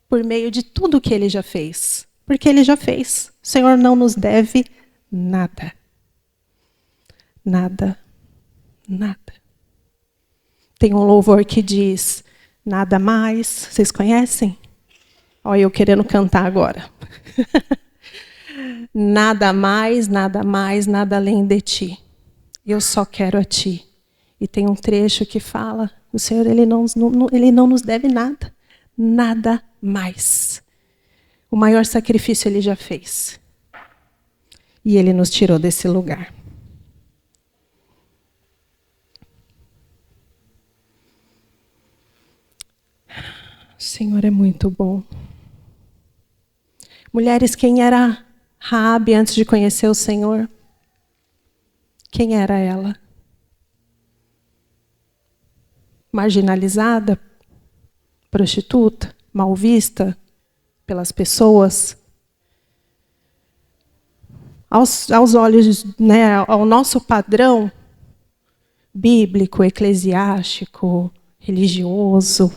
Por meio de tudo que Ele já fez. Porque Ele já fez. O Senhor não nos deve nada. Nada. Nada. Tem um louvor que diz, nada mais. Vocês conhecem? Olha eu querendo cantar agora. Nada mais, nada além de ti. Eu só quero a ti. E tem um trecho que fala, o Senhor ele não nos deve nada. Nada mais. O maior sacrifício ele já fez. E ele nos tirou desse lugar. O Senhor é muito bom. Mulheres, quem era Raabe antes de conhecer o Senhor? Quem era ela? Marginalizada? Prostituta? Mal vista pelas pessoas? Aos olhos, né, ao nosso padrão bíblico, eclesiástico, religioso.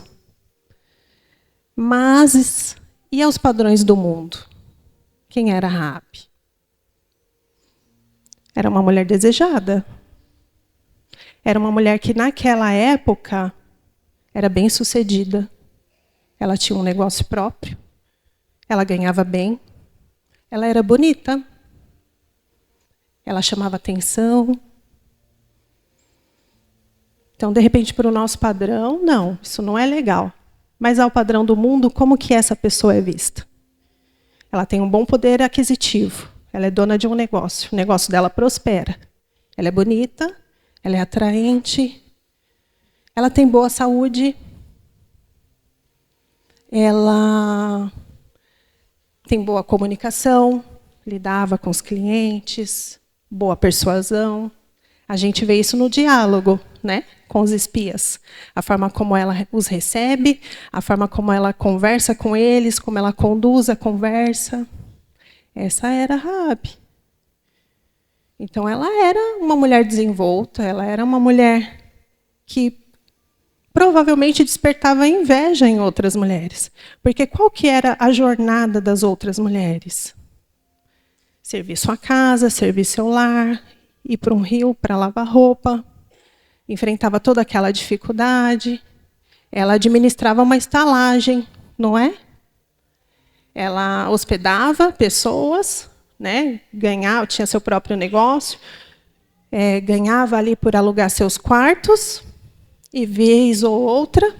Mas, e aos padrões do mundo? Quem era Raabe? Era uma mulher desejada. Era uma mulher que, naquela época, era bem-sucedida. Ela tinha um negócio próprio. Ela ganhava bem. Ela era bonita. Ela chamava atenção. Então, de repente, para o nosso padrão, não, isso não é legal. Mas ao padrão do mundo, como que essa pessoa é vista? Ela tem um bom poder aquisitivo. Ela é dona de um negócio. O negócio dela prospera. Ela é bonita, ela é atraente, ela tem boa saúde, ela tem boa comunicação, lidava com os clientes, boa persuasão. A gente vê isso no diálogo, né, com os espias. A forma como ela os recebe, a forma como ela conversa com eles, como ela conduz a conversa. Essa era Raabe. Então, ela era uma mulher desenvolta, ela era uma mulher que provavelmente despertava inveja em outras mulheres. Porque qual que era a jornada das outras mulheres? Servir sua casa, servir seu lar, ir para um rio para lavar roupa, enfrentava toda aquela dificuldade. Ela administrava uma estalagem, não é? Ela hospedava pessoas, né? Ganhava, tinha seu próprio negócio, ganhava ali por alugar seus quartos, e vez ou outra,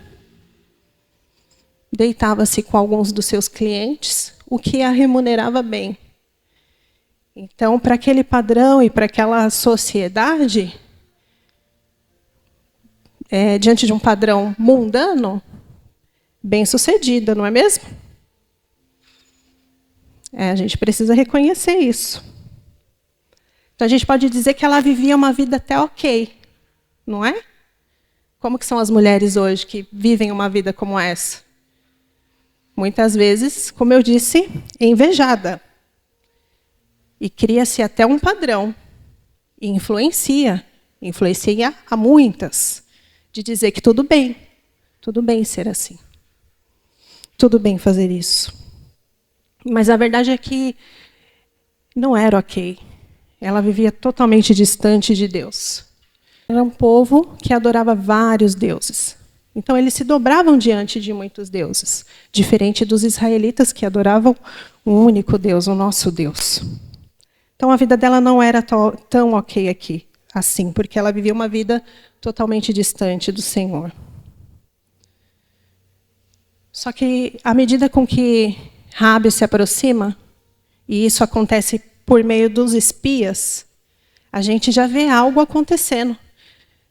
deitava-se com alguns dos seus clientes, o que a remunerava bem. Então, para aquele padrão e para aquela sociedade, diante de um padrão mundano, bem-sucedida, não é mesmo? A gente precisa reconhecer isso. Então, a gente pode dizer que ela vivia uma vida até ok, não é? Como que são as mulheres hoje que vivem uma vida como essa? Muitas vezes, como eu disse, invejada. E cria-se até um padrão. E influencia a muitas, de dizer que tudo bem ser assim. Tudo bem fazer isso. Mas a verdade é que não era ok. Ela vivia totalmente distante de Deus. Era um povo que adorava vários deuses. Então, eles se dobravam diante de muitos deuses, diferente dos israelitas que adoravam um único Deus, o nosso Deus. Então, a vida dela não era tão ok aqui, assim, porque ela vivia uma vida totalmente distante do Senhor. Só que, à medida com que Raabe se aproxima, e isso acontece por meio dos espias, a gente já vê algo acontecendo.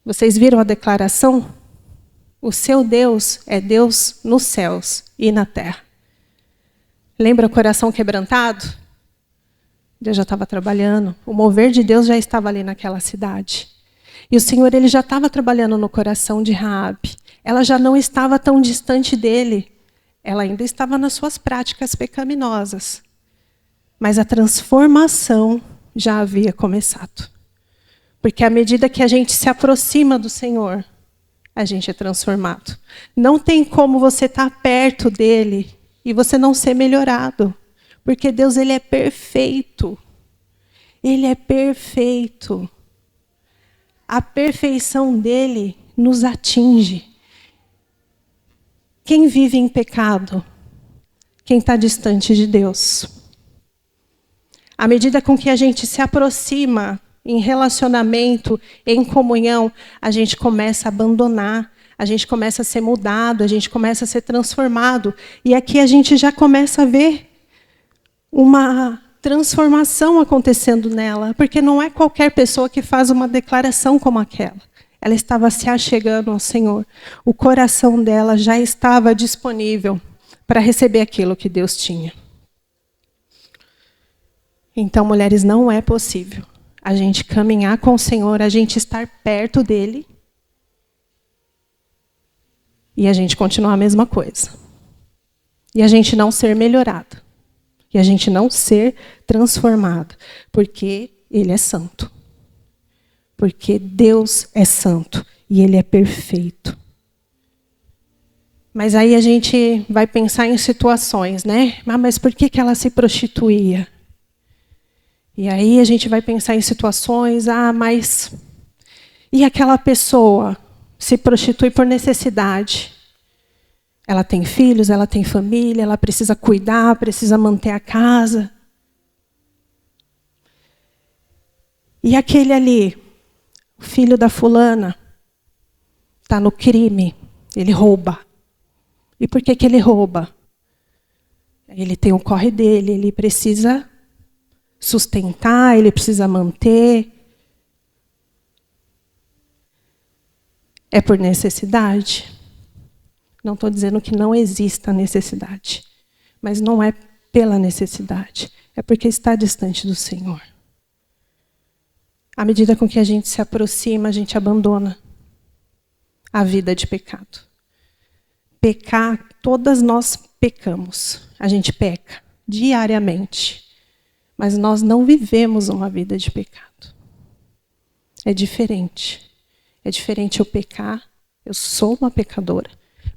Vocês viram a declaração? O seu Deus é Deus nos céus e na terra. Lembra o coração quebrantado? Deus já estava trabalhando. O mover de Deus já estava ali naquela cidade. E o Senhor ele já estava trabalhando no coração de Raabe. Ela já não estava tão distante dele. Ela ainda estava nas suas práticas pecaminosas. Mas a transformação já havia começado. Porque à medida que a gente se aproxima do Senhor, a gente é transformado. Não tem como você estar perto dele e você não ser melhorado. Porque Deus ele é perfeito. Ele é perfeito. A perfeição dele nos atinge. Quem vive em pecado quem está distante de Deus. À medida com que a gente se aproxima em relacionamento, em comunhão, a gente começa a abandonar, a gente começa a ser mudado, a gente começa a ser transformado. E aqui a gente já começa a ver uma transformação acontecendo nela, porque não é qualquer pessoa que faz uma declaração como aquela. Ela estava se achegando ao Senhor. O coração dela já estava disponível para receber aquilo que Deus tinha. Então, mulheres, não é possível a gente caminhar com o Senhor, a gente estar perto dele e a gente continuar a mesma coisa. E a gente não ser melhorada. E a gente não ser transformada. Porque ele é santo. Porque Deus é santo e ele é perfeito. Mas aí a gente vai pensar em situações, né? Mas por que ela se prostituía? E aí a gente vai pensar em situações, mas... E aquela pessoa se prostitui por necessidade. Ela tem filhos, ela tem família, ela precisa cuidar, precisa manter a casa. E aquele ali, o filho da fulana, está no crime, ele rouba. E por que ele rouba? Ele tem o corre dele, ele precisa sustentar, ele precisa manter. É por necessidade? Não estou dizendo que não exista necessidade, mas não é pela necessidade, é porque está distante do Senhor. À medida com que a gente se aproxima, a gente abandona a vida de pecado. Pecar, todas nós pecamos. A gente peca diariamente. Mas nós não vivemos uma vida de pecado. É diferente. É diferente eu pecar. Eu sou uma pecadora.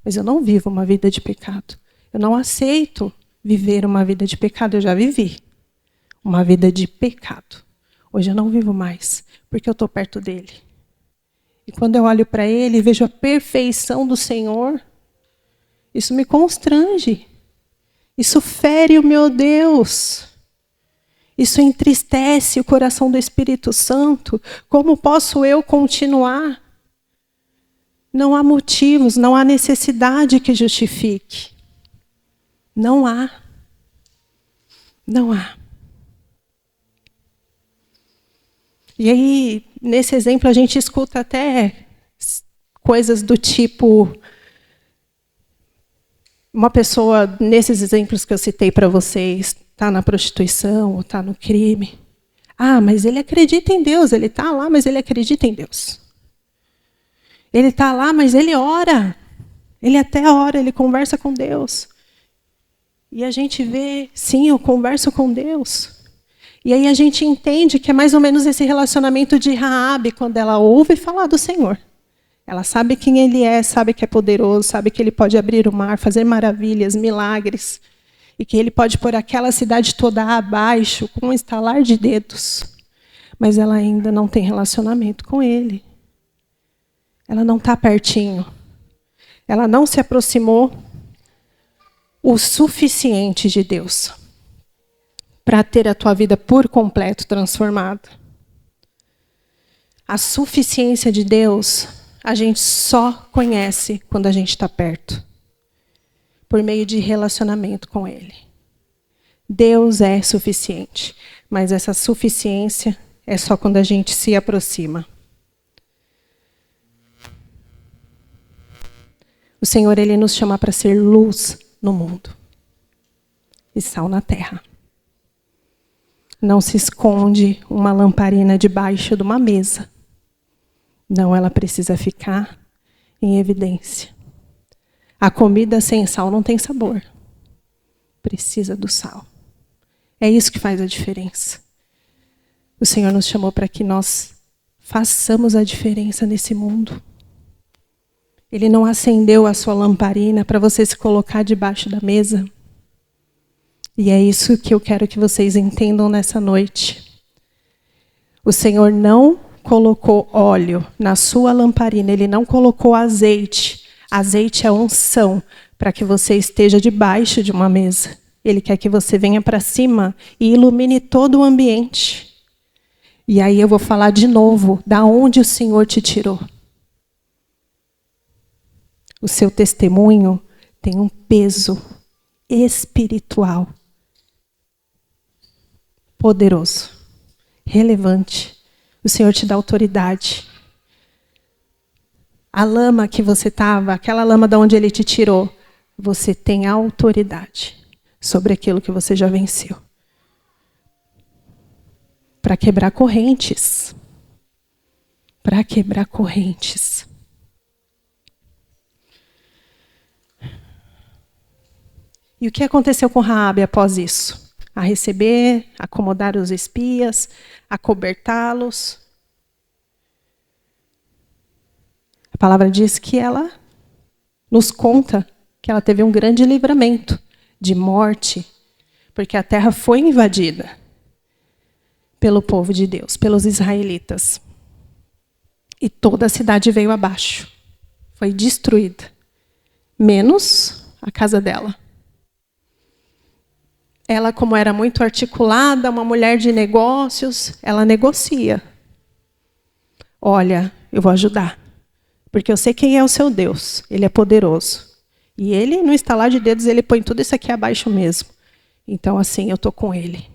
Mas eu não vivo uma vida de pecado. Eu não aceito viver uma vida de pecado. Eu já vivi uma vida de pecado. Hoje eu não vivo mais, porque eu estou perto dele. E quando eu olho para ele e vejo a perfeição do Senhor, isso me constrange. Isso fere o meu Deus. Isso entristece o coração do Espírito Santo. Como posso eu continuar? Não há motivos, não há necessidade que justifique. Não há. Não há. E aí, nesse exemplo, a gente escuta até coisas do tipo... Uma pessoa, nesses exemplos que eu citei para vocês, está na prostituição ou está no crime. Mas ele acredita em Deus, ele está lá, mas ele acredita em Deus. Ele está lá, mas ele ora. Ele até ora, ele conversa com Deus. E a gente vê, sim, eu converso com Deus. E aí a gente entende que é mais ou menos esse relacionamento de Raabe, quando ela ouve falar do Senhor. Ela sabe quem ele é, sabe que é poderoso, sabe que ele pode abrir o mar, fazer maravilhas, milagres. E que ele pode pôr aquela cidade toda abaixo, com um estalar de dedos. Mas ela ainda não tem relacionamento com ele. Ela não está pertinho. Ela não se aproximou o suficiente de Deus para ter a tua vida por completo transformada. A suficiência de Deus, a gente só conhece quando a gente está perto. Por meio de relacionamento com Ele. Deus é suficiente, mas essa suficiência é só quando a gente se aproxima. O Senhor, Ele nos chama para ser luz no mundo e sal na terra. Não se esconde uma lamparina debaixo de uma mesa. Não, ela precisa ficar em evidência. A comida sem sal não tem sabor. Precisa do sal. É isso que faz a diferença. O Senhor nos chamou para que nós façamos a diferença nesse mundo. Ele não acendeu a sua lamparina para você se colocar debaixo da mesa. E é isso que eu quero que vocês entendam nessa noite. O Senhor não colocou óleo na sua lamparina, Ele não colocou azeite Azeite é unção para que você esteja debaixo de uma mesa. Ele quer que você venha para cima e ilumine todo o ambiente. E aí eu vou falar de novo da onde o Senhor te tirou. O seu testemunho tem um peso espiritual poderoso, relevante. O Senhor te dá autoridade. A lama que você estava, aquela lama de onde Ele te tirou, você tem autoridade sobre aquilo que você já venceu. Para quebrar correntes. Para quebrar correntes. E o que aconteceu com Raabe após isso? A receber, acomodar os espias, acobertá-los. A palavra diz que ela nos conta que ela teve um grande livramento de morte, porque a terra foi invadida pelo povo de Deus, pelos israelitas. E toda a cidade veio abaixo. Foi destruída. Menos a casa dela. Ela, como era muito articulada, uma mulher de negócios, ela negocia. Olha, eu vou ajudar. Porque eu sei quem é o seu Deus. Ele é poderoso. E ele, no estalar de dedos, ele põe tudo isso aqui abaixo mesmo. Então, assim, eu estou com ele.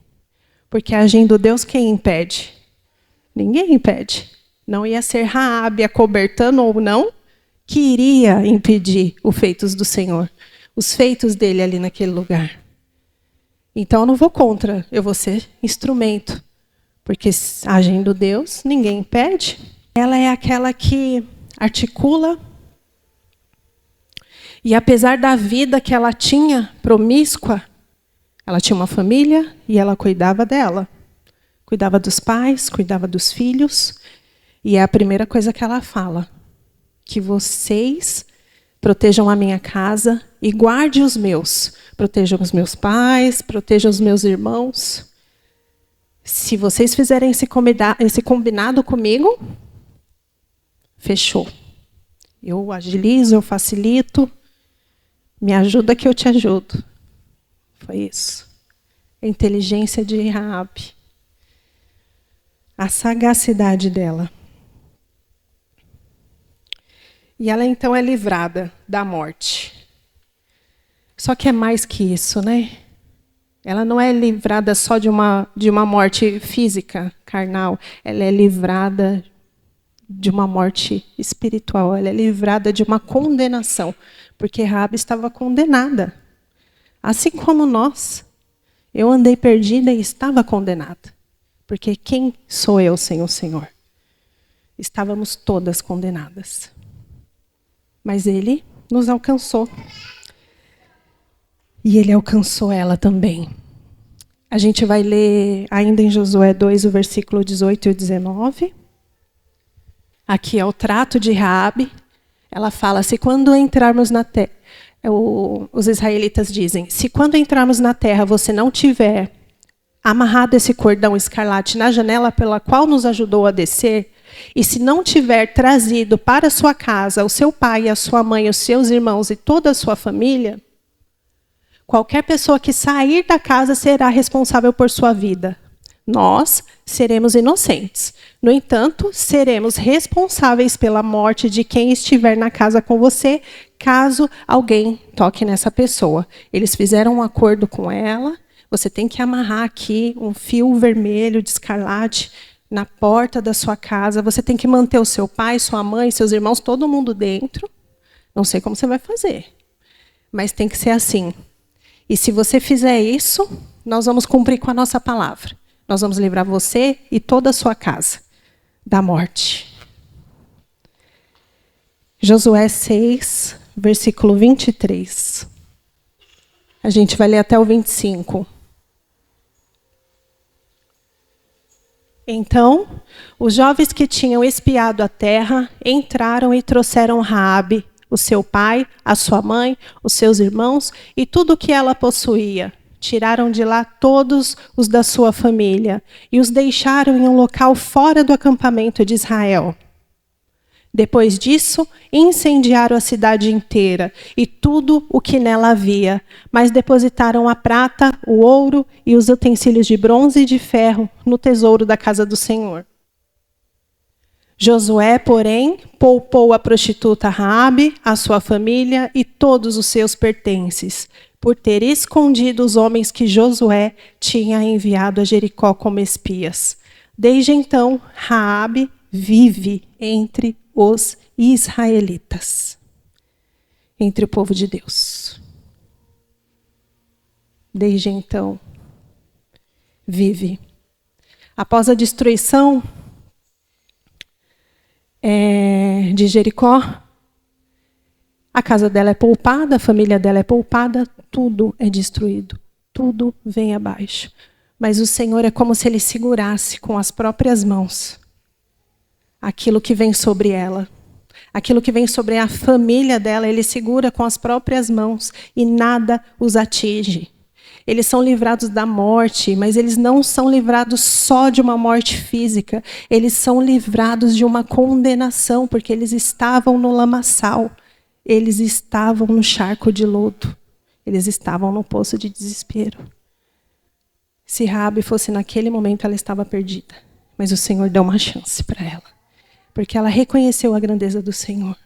Porque agindo Deus, quem impede? Ninguém impede. Não ia ser Raabe acobertando ou não, que iria impedir os feitos do Senhor. Os feitos dele ali naquele lugar. Então, eu não vou contra, eu vou ser instrumento. Porque agindo Deus, ninguém impede. Ela é aquela que articula. E apesar da vida que ela tinha, promíscua, ela tinha uma família e ela cuidava dela. Cuidava dos pais, cuidava dos filhos. E é a primeira coisa que ela fala. Que vocês protejam a minha casa e guardem os meus. Protejam os meus pais, protejam os meus irmãos. Se vocês fizerem esse combinado comigo, fechou. Eu agilizo, eu facilito. Me ajuda que eu te ajudo. Foi isso. A inteligência de Raabe. A sagacidade dela. E ela então é livrada da morte. Só que é mais que isso, né? Ela não é livrada só de uma morte física, carnal. Ela é livrada de uma morte espiritual. Ela é livrada de uma condenação. Porque Raabe estava condenada. Assim como nós. Eu andei perdida e estava condenada. Porque quem sou eu sem o Senhor? Estávamos todas condenadas. Mas Ele nos alcançou. E Ele alcançou ela também. A gente vai ler ainda em Josué 2, o versículo 18 e 19. Aqui é o trato de Raabe. Ela fala, se quando entrarmos na terra... Os israelitas dizem, se quando entrarmos na terra você não tiver amarrado esse cordão escarlate na janela pela qual nos ajudou a descer, e se não tiver trazido para sua casa o seu pai, a sua mãe, os seus irmãos e toda a sua família, qualquer pessoa que sair da casa será responsável por sua vida. Nós seremos inocentes. No entanto, seremos responsáveis pela morte de quem estiver na casa com você, caso alguém toque nessa pessoa. Eles fizeram um acordo com ela. Você tem que amarrar aqui um fio vermelho de escarlate na porta da sua casa. Você tem que manter o seu pai, sua mãe, seus irmãos, todo mundo dentro. Não sei como você vai fazer, mas tem que ser assim. E se você fizer isso, nós vamos cumprir com a nossa palavra. Nós vamos livrar você e toda a sua casa da morte. Josué 6, versículo 23. A gente vai ler até o 25. Então, os jovens que tinham espiado a terra entraram e trouxeram Raabe, o seu pai, a sua mãe, os seus irmãos e tudo o que ela possuía. Tiraram de lá todos os da sua família e os deixaram em um local fora do acampamento de Israel. Depois disso, incendiaram a cidade inteira e tudo o que nela havia, mas depositaram a prata, o ouro e os utensílios de bronze e de ferro no tesouro da casa do Senhor. Josué, porém, poupou a prostituta Raabe, a sua família e todos os seus pertences, por ter escondido os homens que Josué tinha enviado a Jericó como espias. Desde então, Raabe vive entre os israelitas, entre o povo de Deus. Desde então, vive. Após a destruição de Jericó, a casa dela é poupada, a família dela é poupada, tudo é destruído, tudo vem abaixo. Mas o Senhor é como se Ele segurasse com as próprias mãos aquilo que vem sobre ela. Aquilo que vem sobre a família dela, Ele segura com as próprias mãos e nada os atinge. Eles são livrados da morte, mas eles não são livrados só de uma morte física. Eles são livrados de uma condenação, porque eles estavam no lamaçal. Eles estavam no charco de lodo. Eles estavam no poço de desespero. Se Raabe fosse naquele momento, ela estava perdida. Mas o Senhor deu uma chance para ela. Porque ela reconheceu a grandeza do Senhor.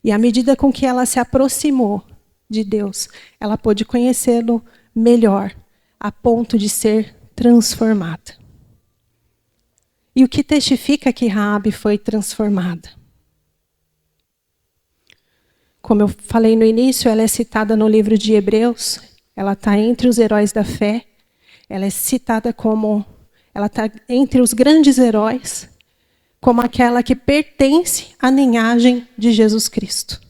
E à medida com que ela se aproximou de Deus, ela pôde conhecê-lo melhor, a ponto de ser transformada. E o que testifica que Raabe foi transformada? Como eu falei no início, ela é citada no livro de Hebreus, ela está entre os heróis da fé, ela é citada como, ela está entre os grandes heróis, como aquela que pertence à linhagem de Jesus Cristo.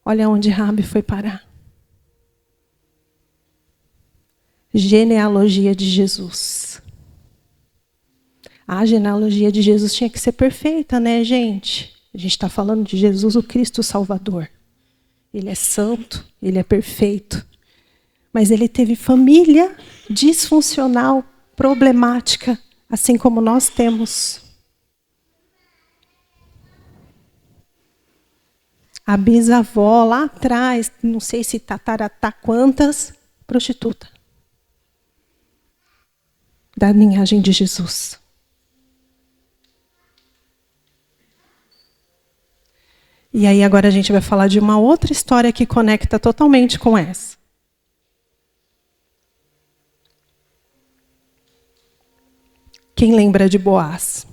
Olha onde Raabe foi parar. Genealogia de Jesus. A genealogia de Jesus tinha que ser perfeita, né, gente? A gente está falando de Jesus, o Cristo Salvador. Ele é santo, ele é perfeito. Mas ele teve família disfuncional, problemática, assim como nós temos. A bisavó lá atrás, não sei se tataratá quantas, prostituta. Da linhagem de Jesus. E aí agora a gente vai falar de uma outra história que conecta totalmente com essa. Quem lembra de Boaz?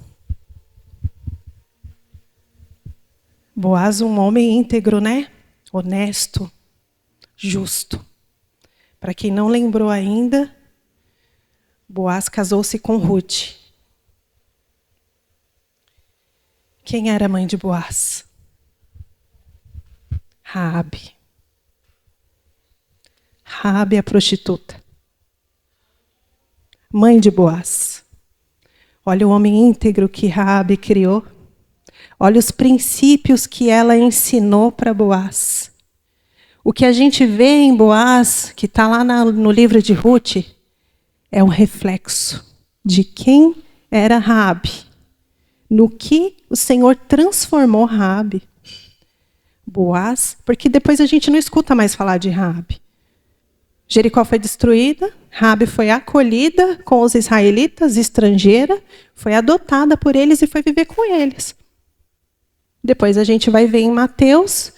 Boaz, um homem íntegro, né? Honesto, justo. Para quem não lembrou ainda, Boaz casou-se com Ruth. Quem era a mãe de Boaz? Raabe. Raabe, a prostituta. Mãe de Boaz. Olha o homem íntegro que Raabe criou. Olha os princípios que ela ensinou para Boaz. O que a gente vê em Boaz, que está lá no livro de Ruth, é um reflexo de quem era Raabe. No que o Senhor transformou Raabe. Boaz, porque depois a gente não escuta mais falar de Raabe. Jericó foi destruída, Raabe foi acolhida com os israelitas, estrangeira, foi adotada por eles e foi viver com eles. Depois a gente vai ver em Mateus,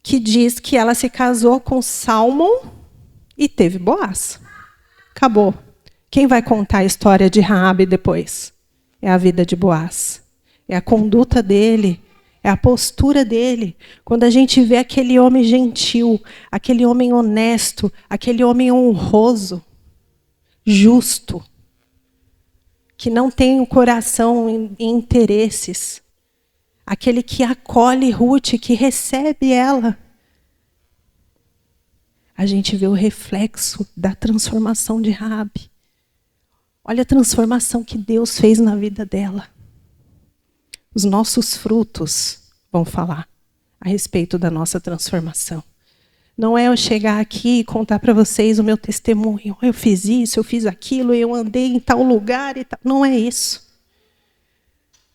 que diz que ela se casou com Salmão e teve Boaz. Acabou. Quem vai contar a história de Raabe depois? É a vida de Boaz. É a conduta dele. É a postura dele. Quando a gente vê aquele homem gentil, aquele homem honesto, aquele homem honroso, justo, que não tem o coração em interesses, aquele que acolhe Ruth, que recebe ela, a gente vê o reflexo da transformação de Raabe. Olha a transformação que Deus fez na vida dela. Os nossos frutos vão falar a respeito da nossa transformação. Não é eu chegar aqui e contar para vocês o meu testemunho. Eu fiz isso, eu fiz aquilo, eu andei em tal lugar e tal. Não é isso.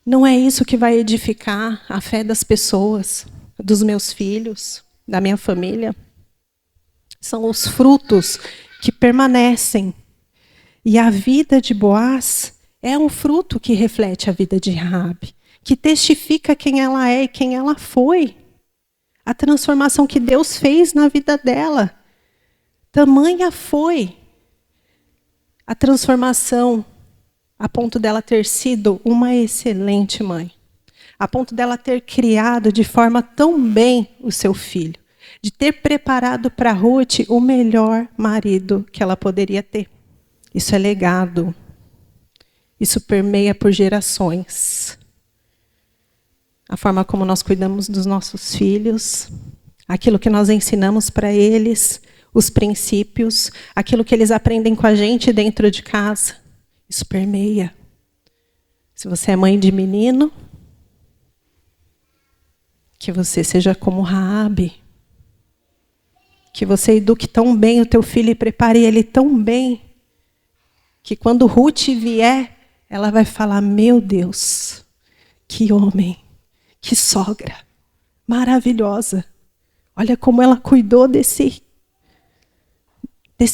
Não é isso que vai edificar a fé das pessoas, dos meus filhos, da minha família. São os frutos que permanecem. E a vida de Boaz é um fruto que reflete a vida de Raabe, que testifica quem ela é e quem ela foi. A transformação que Deus fez na vida dela. Tamanha foi a transformação a ponto dela ter sido uma excelente mãe. A ponto dela ter criado de forma tão bem o seu filho. De ter preparado para Ruth o melhor marido que ela poderia ter. Isso é legado. Isso permeia por gerações. A forma como nós cuidamos dos nossos filhos, aquilo que nós ensinamos para eles, os princípios, aquilo que eles aprendem com a gente dentro de casa, isso permeia. Se você é mãe de menino, que você seja como Raabe, que você eduque tão bem o teu filho e prepare ele tão bem, que quando Ruth vier, ela vai falar, meu Deus, que homem, que sogra, maravilhosa. Olha como ela cuidou desse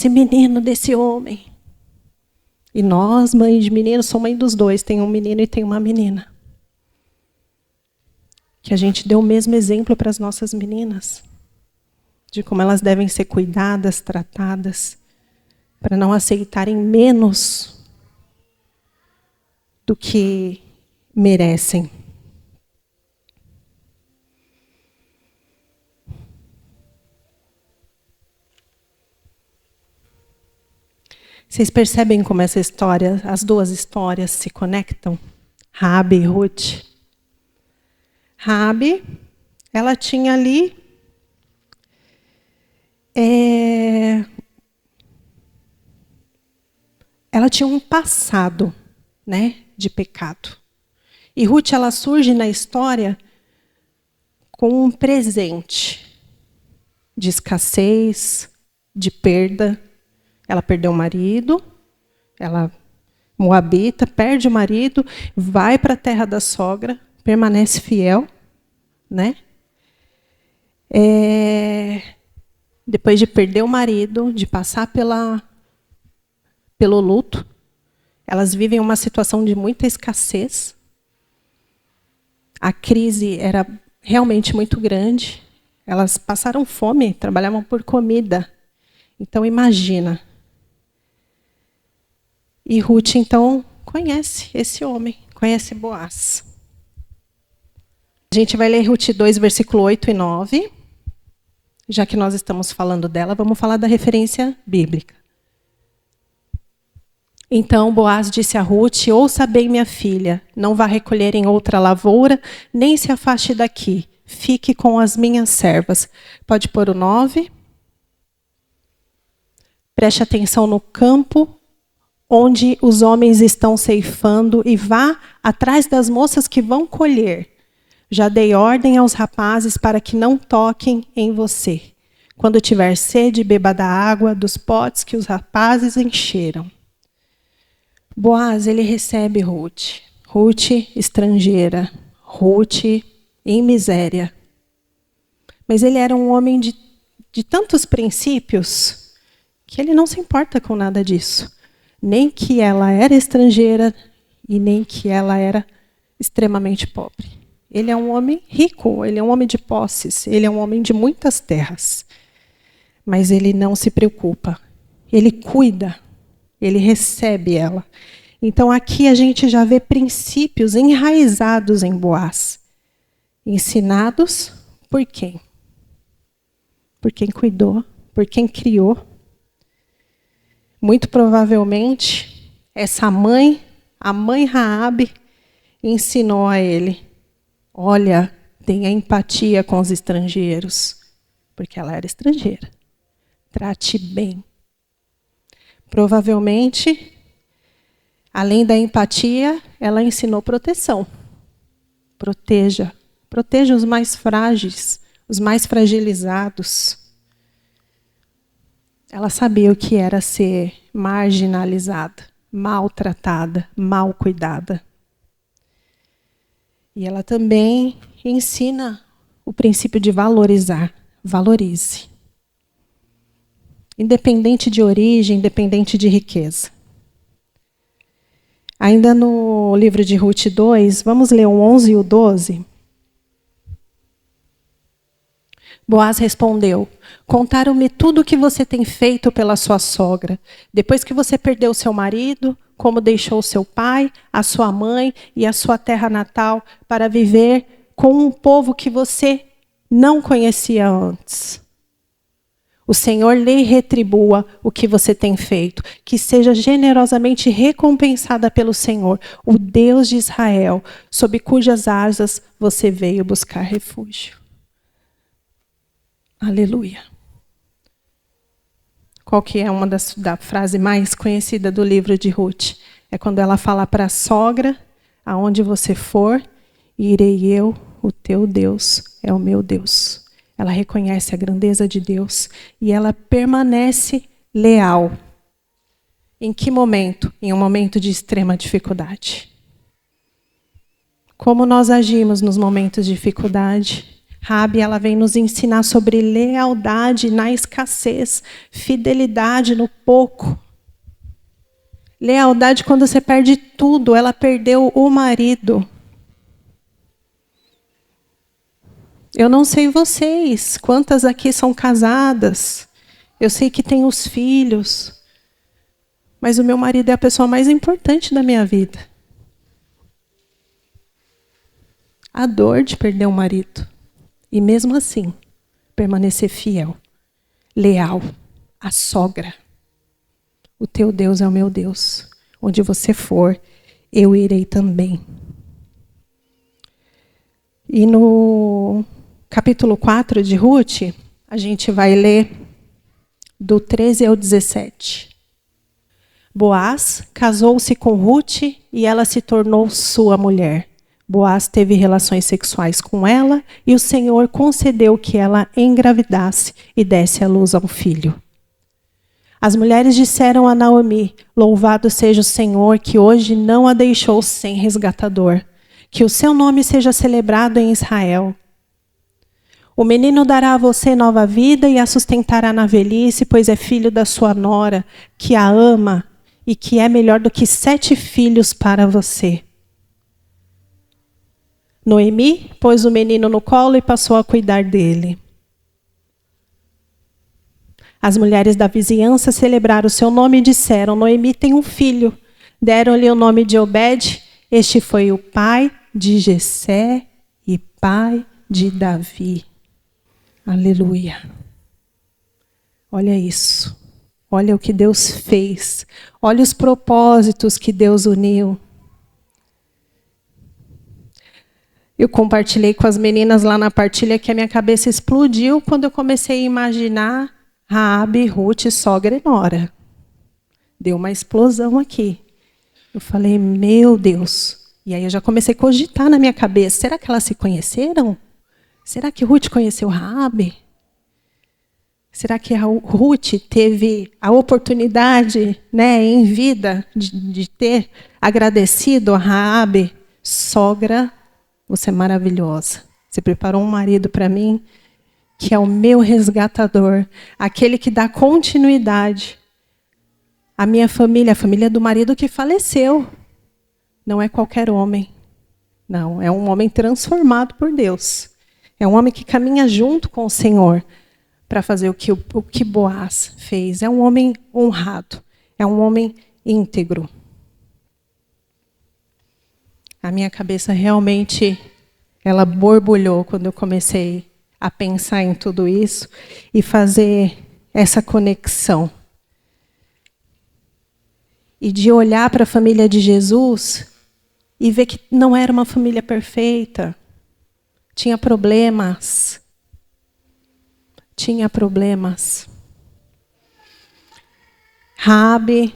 menino, desse homem. E nós, mães de meninos, somos mãe dos dois, tem um menino e tem uma menina. Que a gente dê o mesmo exemplo para as nossas meninas, de como elas devem ser cuidadas, tratadas, para não aceitarem menos do que merecem. Vocês percebem como essa história, as duas histórias se conectam? Raabe e Ruth. Raabe, ela tinha ali ela tinha um passado, né, de pecado. E Ruth, ela surge na história com um presente de escassez, de perda. Ela perdeu o marido, ela, moabita, perde o marido, vai para a terra da sogra, permanece fiel, né? Depois de perder o marido, de passar pelo luto, elas vivem uma situação de muita escassez. A crise era realmente muito grande. Elas passaram fome, trabalhavam por comida. Então, imagina. E Ruth, então, conhece esse homem, conhece Boaz. A gente vai ler Ruth 2, versículo 8 e 9. Já que nós estamos falando dela, vamos falar da referência bíblica. Então Boaz disse a Ruth, ouça bem, minha filha, não vá recolher em outra lavoura, nem se afaste daqui. Fique com as minhas servas. Pode pôr o 9. Preste atenção no campo onde os homens estão ceifando e vá atrás das moças que vão colher. Já dei ordem aos rapazes para que não toquem em você. Quando tiver sede, beba da água dos potes que os rapazes encheram. Boaz, ele recebe Ruth. Ruth, estrangeira. Ruth, em miséria. Mas ele era um homem de tantos princípios que ele não se importa com nada disso. Nem que ela era estrangeira e nem que ela era extremamente pobre. Ele é um homem rico, ele é um homem de posses, ele é um homem de muitas terras. Mas ele não se preocupa, ele cuida, ele recebe ela. Então aqui a gente já vê princípios enraizados em Boaz. Ensinados por quem? Por quem cuidou, por quem criou. Muito provavelmente, essa mãe, a mãe Raabe, ensinou a ele, olha, tenha empatia com os estrangeiros, porque ela era estrangeira. Trate bem. Provavelmente, além da empatia, ela ensinou proteção. Proteja. Proteja os mais frágeis, os mais fragilizados. Ela sabia o que era ser marginalizada, maltratada, mal cuidada. E ela também ensina o princípio de valorizar. Valorize. Independente de origem, independente de riqueza. Ainda no livro de Ruth 2, vamos ler o 11 e o 12. Boaz respondeu: contaram-me tudo o que você tem feito pela sua sogra, depois que você perdeu seu marido, como deixou seu pai, a sua mãe e a sua terra natal para viver com um povo que você não conhecia antes. O Senhor lhe retribua o que você tem feito, que seja generosamente recompensada pelo Senhor, o Deus de Israel, sob cujas asas você veio buscar refúgio. Aleluia. Qual que é uma da frase mais conhecida do livro de Ruth? É quando ela fala para a sogra: aonde você for, irei eu, o teu Deus é o meu Deus. Ela reconhece a grandeza de Deus e ela permanece leal. Em que momento? Em um momento de extrema dificuldade. Como nós agimos nos momentos de dificuldade? Raabe, ela vem nos ensinar sobre lealdade na escassez, fidelidade no pouco. Lealdade quando você perde tudo. Ela perdeu o marido. Eu não sei vocês, quantas aqui são casadas. Eu sei que tem os filhos. Mas o meu marido é a pessoa mais importante da minha vida. A dor de perder um marido. E mesmo assim, permanecer fiel, leal, à sogra. O teu Deus é o meu Deus. Onde você for, eu irei também. E no capítulo 4 de Ruth, a gente vai ler do 13 ao 17. Boaz casou-se com Ruth e ela se tornou sua mulher. Boaz teve relações sexuais com ela e o Senhor concedeu que ela engravidasse e desse à luz a um filho. As mulheres disseram a Naomi: louvado seja o Senhor que hoje não a deixou sem resgatador. Que o seu nome seja celebrado em Israel. O menino dará a você nova vida e a sustentará na velhice, pois é filho da sua nora, que a ama e que é melhor do que 7 filhos para você. Noemi pôs o menino no colo e passou a cuidar dele. As mulheres da vizinhança celebraram o seu nome e disseram: Noemi tem um filho. Deram-lhe o nome de Obed. Este foi o pai de Jessé e pai de Davi. Aleluia. Olha isso. Olha o que Deus fez. Olha os propósitos que Deus uniu. Eu compartilhei com as meninas lá na partilha que a minha cabeça explodiu quando eu comecei a imaginar Raabe, Ruth, sogra e nora. Deu uma explosão aqui. Eu falei, meu Deus. E aí eu já comecei a cogitar na minha cabeça. Será que elas se conheceram? Será que Ruth conheceu Raabe? Será que a Ruth teve a oportunidade, em vida, de ter agradecido a Raabe? Sogra, você é maravilhosa. Você preparou um marido para mim que é o meu resgatador, aquele que dá continuidade à minha família, a família do marido que faleceu. Não é qualquer homem. Não, é um homem transformado por Deus. É um homem que caminha junto com o Senhor para fazer o que Boaz fez. É um homem honrado. É um homem íntegro. A minha cabeça realmente, ela borbulhou quando eu comecei a pensar em tudo isso e fazer essa conexão. E de olhar para a família de Jesus e ver que não era uma família perfeita. Tinha problemas. Tinha problemas. Raabe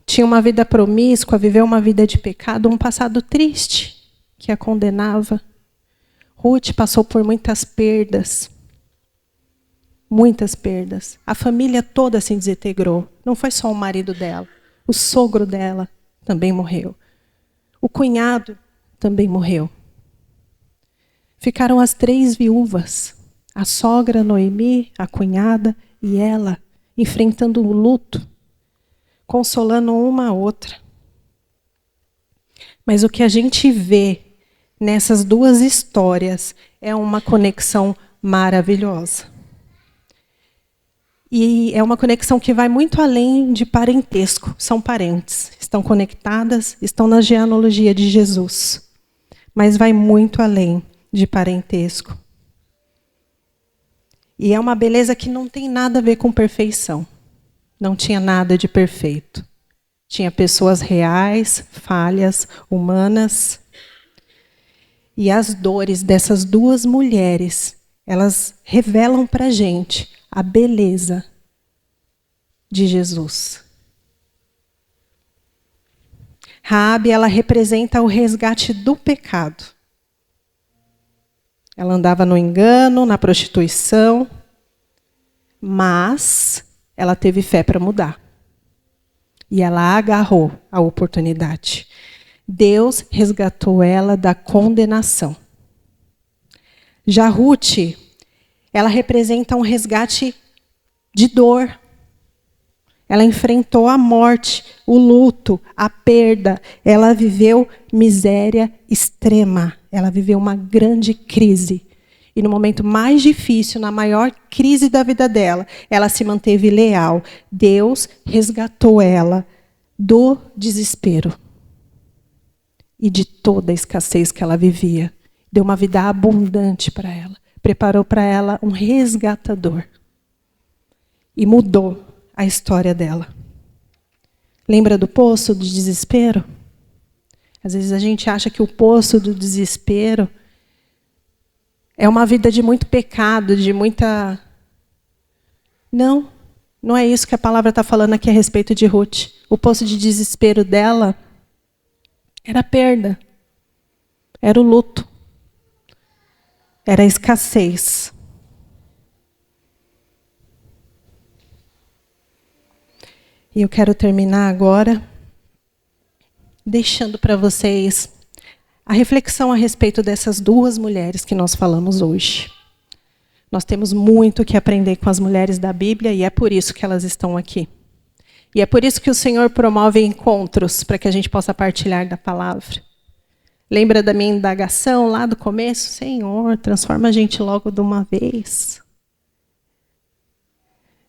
tinha uma vida promíscua, viveu uma vida de pecado, um passado triste que a condenava. Ruth passou por muitas perdas. Muitas perdas. A família toda se desintegrou. Não foi só o marido dela. O sogro dela também morreu. O cunhado também morreu. Ficaram as 3 viúvas, a sogra Noemi, a cunhada e ela, enfrentando o luto, consolando uma a outra. Mas o que a gente vê nessas 2 histórias é uma conexão maravilhosa. E é uma conexão que vai muito além de parentesco. São parentes, estão conectadas, estão na genealogia de Jesus. Mas vai muito além de parentesco. E é uma beleza que não tem nada a ver com perfeição. Não tinha nada de perfeito. Tinha pessoas reais, falhas, humanas. E as dores dessas 2 mulheres, elas revelam para a gente a beleza de Jesus. Raabe, ela representa o resgate do pecado. Ela andava no engano, na prostituição, mas ela teve fé para mudar. E ela agarrou a oportunidade. Deus resgatou ela da condenação. Já Ruth, ela representa um resgate de dor. Ela enfrentou a morte, o luto, a perda. Ela viveu miséria extrema. Ela viveu uma grande crise. E no momento mais difícil, na maior crise da vida dela, ela se manteve leal. Deus resgatou ela do desespero e de toda a escassez que ela vivia. Deu uma vida abundante para ela. Preparou para ela um resgatador. E mudou a história dela. Lembra do poço do desespero? Às vezes a gente acha que o poço do desespero é uma vida de muito pecado, de muita... Não, não é isso que a palavra está falando aqui a respeito de Ruth. O poço de desespero dela era a perda, era o luto, era a escassez. E eu quero terminar agora deixando para vocês a reflexão a respeito dessas 2 mulheres que nós falamos hoje. Nós temos muito que aprender com as mulheres da Bíblia e é por isso que elas estão aqui. E é por isso que o Senhor promove encontros para que a gente possa partilhar da palavra. Lembra da minha indagação lá do começo? Senhor, transforma a gente logo de uma vez.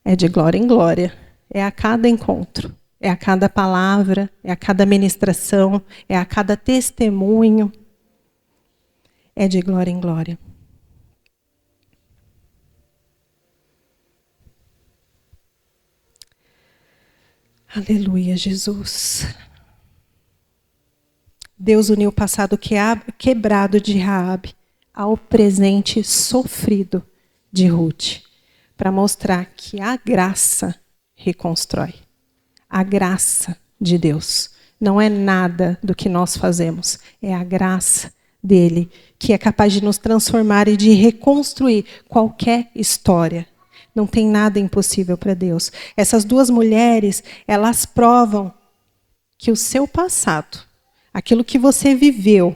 É de glória em glória. É a cada encontro, é a cada palavra, é a cada ministração, é a cada testemunho. É de glória em glória. Aleluia, Jesus. Deus uniu o passado quebrado de Raabe ao presente sofrido de Ruth, para mostrar que a graça reconstrói. A graça de Deus. Não é nada do que nós fazemos. É a graça dele que é capaz de nos transformar e de reconstruir qualquer história. Não tem nada impossível para Deus. Essas 2 mulheres, elas provam que o seu passado, aquilo que você viveu,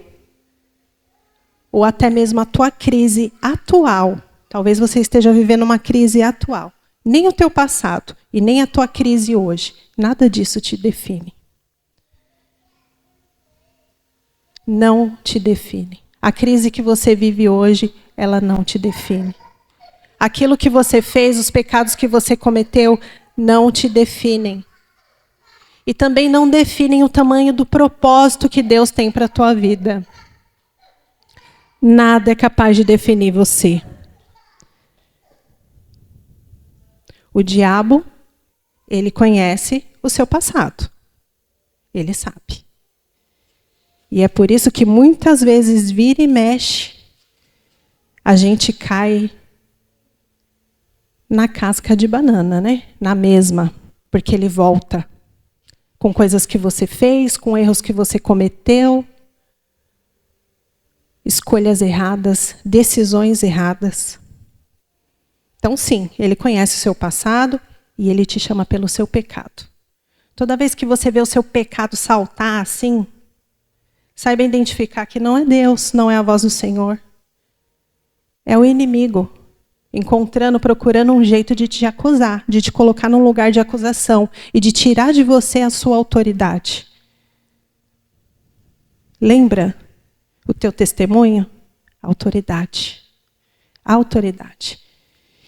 ou até mesmo a tua crise atual, talvez você esteja vivendo uma crise atual, nem o teu passado e nem a tua crise hoje, nada disso te define. Não te define. A crise que você vive hoje, ela não te define. Aquilo que você fez, os pecados que você cometeu, não te definem. E também não definem o tamanho do propósito que Deus tem para a tua vida. Nada é capaz de definir você. O diabo, ele conhece o seu passado. Ele sabe. E é por isso que muitas vezes vira e mexe, a gente cai na casca de banana, né? Na mesma, porque ele volta com coisas que você fez, com erros que você cometeu, escolhas erradas, decisões erradas. Então, sim, ele conhece o seu passado e ele te chama pelo seu pecado. Toda vez que você vê o seu pecado saltar assim, saiba identificar que não é Deus, não é a voz do Senhor. É o inimigo encontrando, procurando um jeito de te acusar, de te colocar num lugar de acusação e de tirar de você a sua autoridade. Lembra o teu testemunho? Autoridade. Autoridade.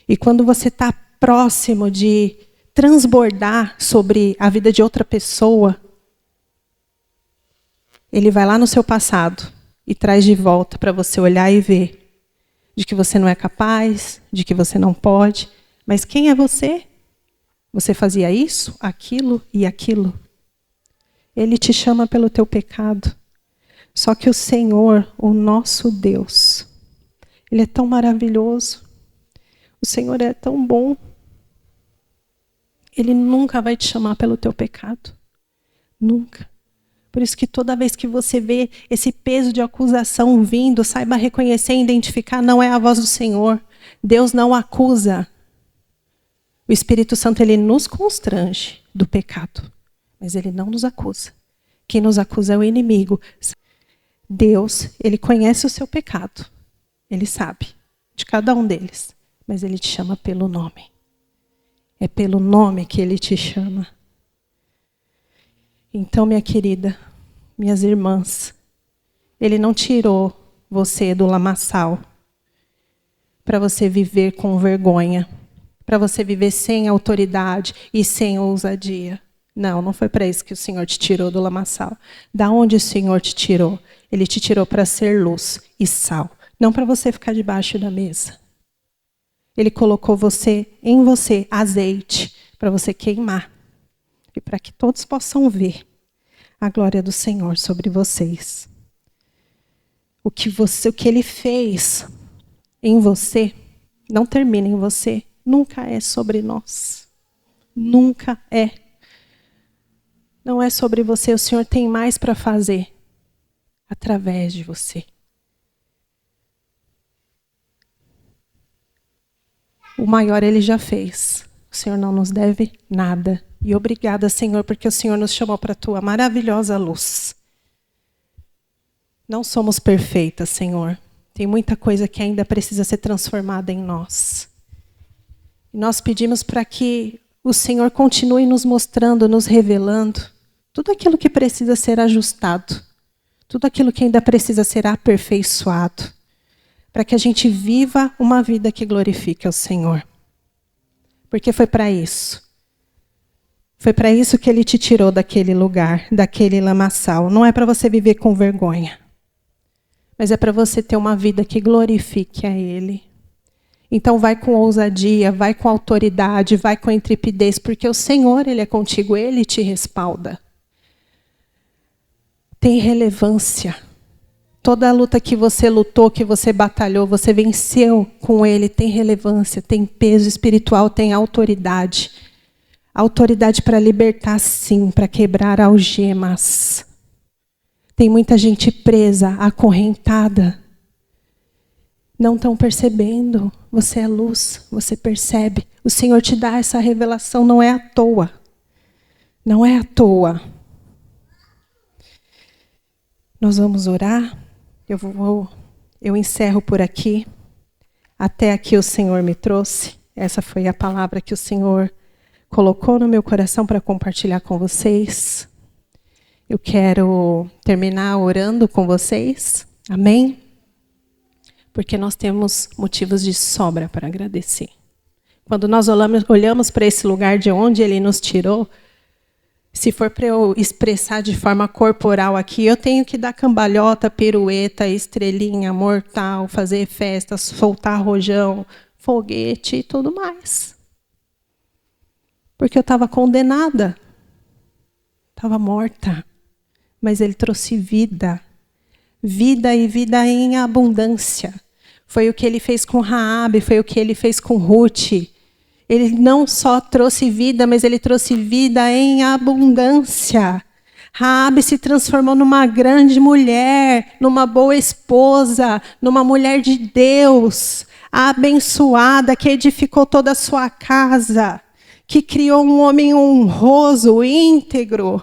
E quando você está próximo de transbordar sobre a vida de outra pessoa, ele vai lá no seu passado e traz de volta para você olhar e ver de que você não é capaz, de que você não pode. Mas quem é você? Você fazia isso, aquilo e aquilo. Ele te chama pelo teu pecado. Só que o Senhor, o nosso Deus, Ele é tão maravilhoso. O Senhor é tão bom. Ele nunca vai te chamar pelo teu pecado. Nunca. Por isso que toda vez que você vê esse peso de acusação vindo, saiba reconhecer e identificar, não é a voz do Senhor. Deus não acusa. O Espírito Santo, ele nos constrange do pecado, mas ele não nos acusa. Quem nos acusa é o inimigo. Deus, ele conhece o seu pecado. Ele sabe de cada um deles, mas ele te chama pelo nome. É pelo nome que ele te chama. Então, minha querida, minhas irmãs, ele não tirou você do lamaçal para você viver com vergonha, para você viver sem autoridade e sem ousadia. Não, não foi para isso que o Senhor te tirou do lamaçal. Da onde o Senhor te tirou? Ele te tirou para ser luz e sal, não para você ficar debaixo da mesa. Ele colocou em você azeite para você queimar e para que todos possam ver a glória do Senhor sobre vocês. O que ele fez em você não termina em você, nunca é sobre nós. Nunca é. Não é sobre você, o Senhor tem mais para fazer através de você. O maior ele já fez. O Senhor não nos deve nada. E obrigada, Senhor, porque o Senhor nos chamou para a tua maravilhosa luz. Não somos perfeitas, Senhor. Tem muita coisa que ainda precisa ser transformada em nós. E nós pedimos para que o Senhor continue nos mostrando, nos revelando tudo aquilo que precisa ser ajustado, tudo aquilo que ainda precisa ser aperfeiçoado, para que a gente viva uma vida que glorifique ao Senhor. Porque foi para isso. Foi para isso que Ele te tirou daquele lugar, daquele lamaçal. Não é para você viver com vergonha, mas é para você ter uma vida que glorifique a Ele. Então vai com ousadia, vai com autoridade, vai com intrepidez, porque o Senhor, Ele é contigo, Ele te respalda. Tem relevância. Toda a luta que você lutou, que você batalhou, você venceu com Ele, tem relevância, tem peso espiritual, tem autoridade. Autoridade para libertar, sim, para quebrar algemas. Tem muita gente presa, acorrentada. Não estão percebendo. Você é luz, você percebe. O Senhor te dá essa revelação, não é à toa. Não é à toa. Nós vamos orar. Eu encerro por aqui. Até aqui o Senhor me trouxe. Essa foi a palavra que o Senhor colocou no meu coração para compartilhar com vocês. Eu quero terminar orando com vocês. Amém? Porque nós temos motivos de sobra para agradecer. Quando nós olhamos para esse lugar de onde Ele nos tirou, se for para eu expressar de forma corporal aqui, eu tenho que dar cambalhota, pirueta, estrelinha, mortal, fazer festa, soltar rojão, foguete e tudo mais. Porque eu estava condenada. Estava morta. Mas Ele trouxe vida. Vida e vida em abundância. Foi o que Ele fez com Raabe, foi o que Ele fez com Ruth. Ele não só trouxe vida, mas Ele trouxe vida em abundância. Raabe se transformou numa grande mulher, numa boa esposa, numa mulher de Deus, abençoada, que edificou toda a sua casa, que criou um homem honroso, íntegro.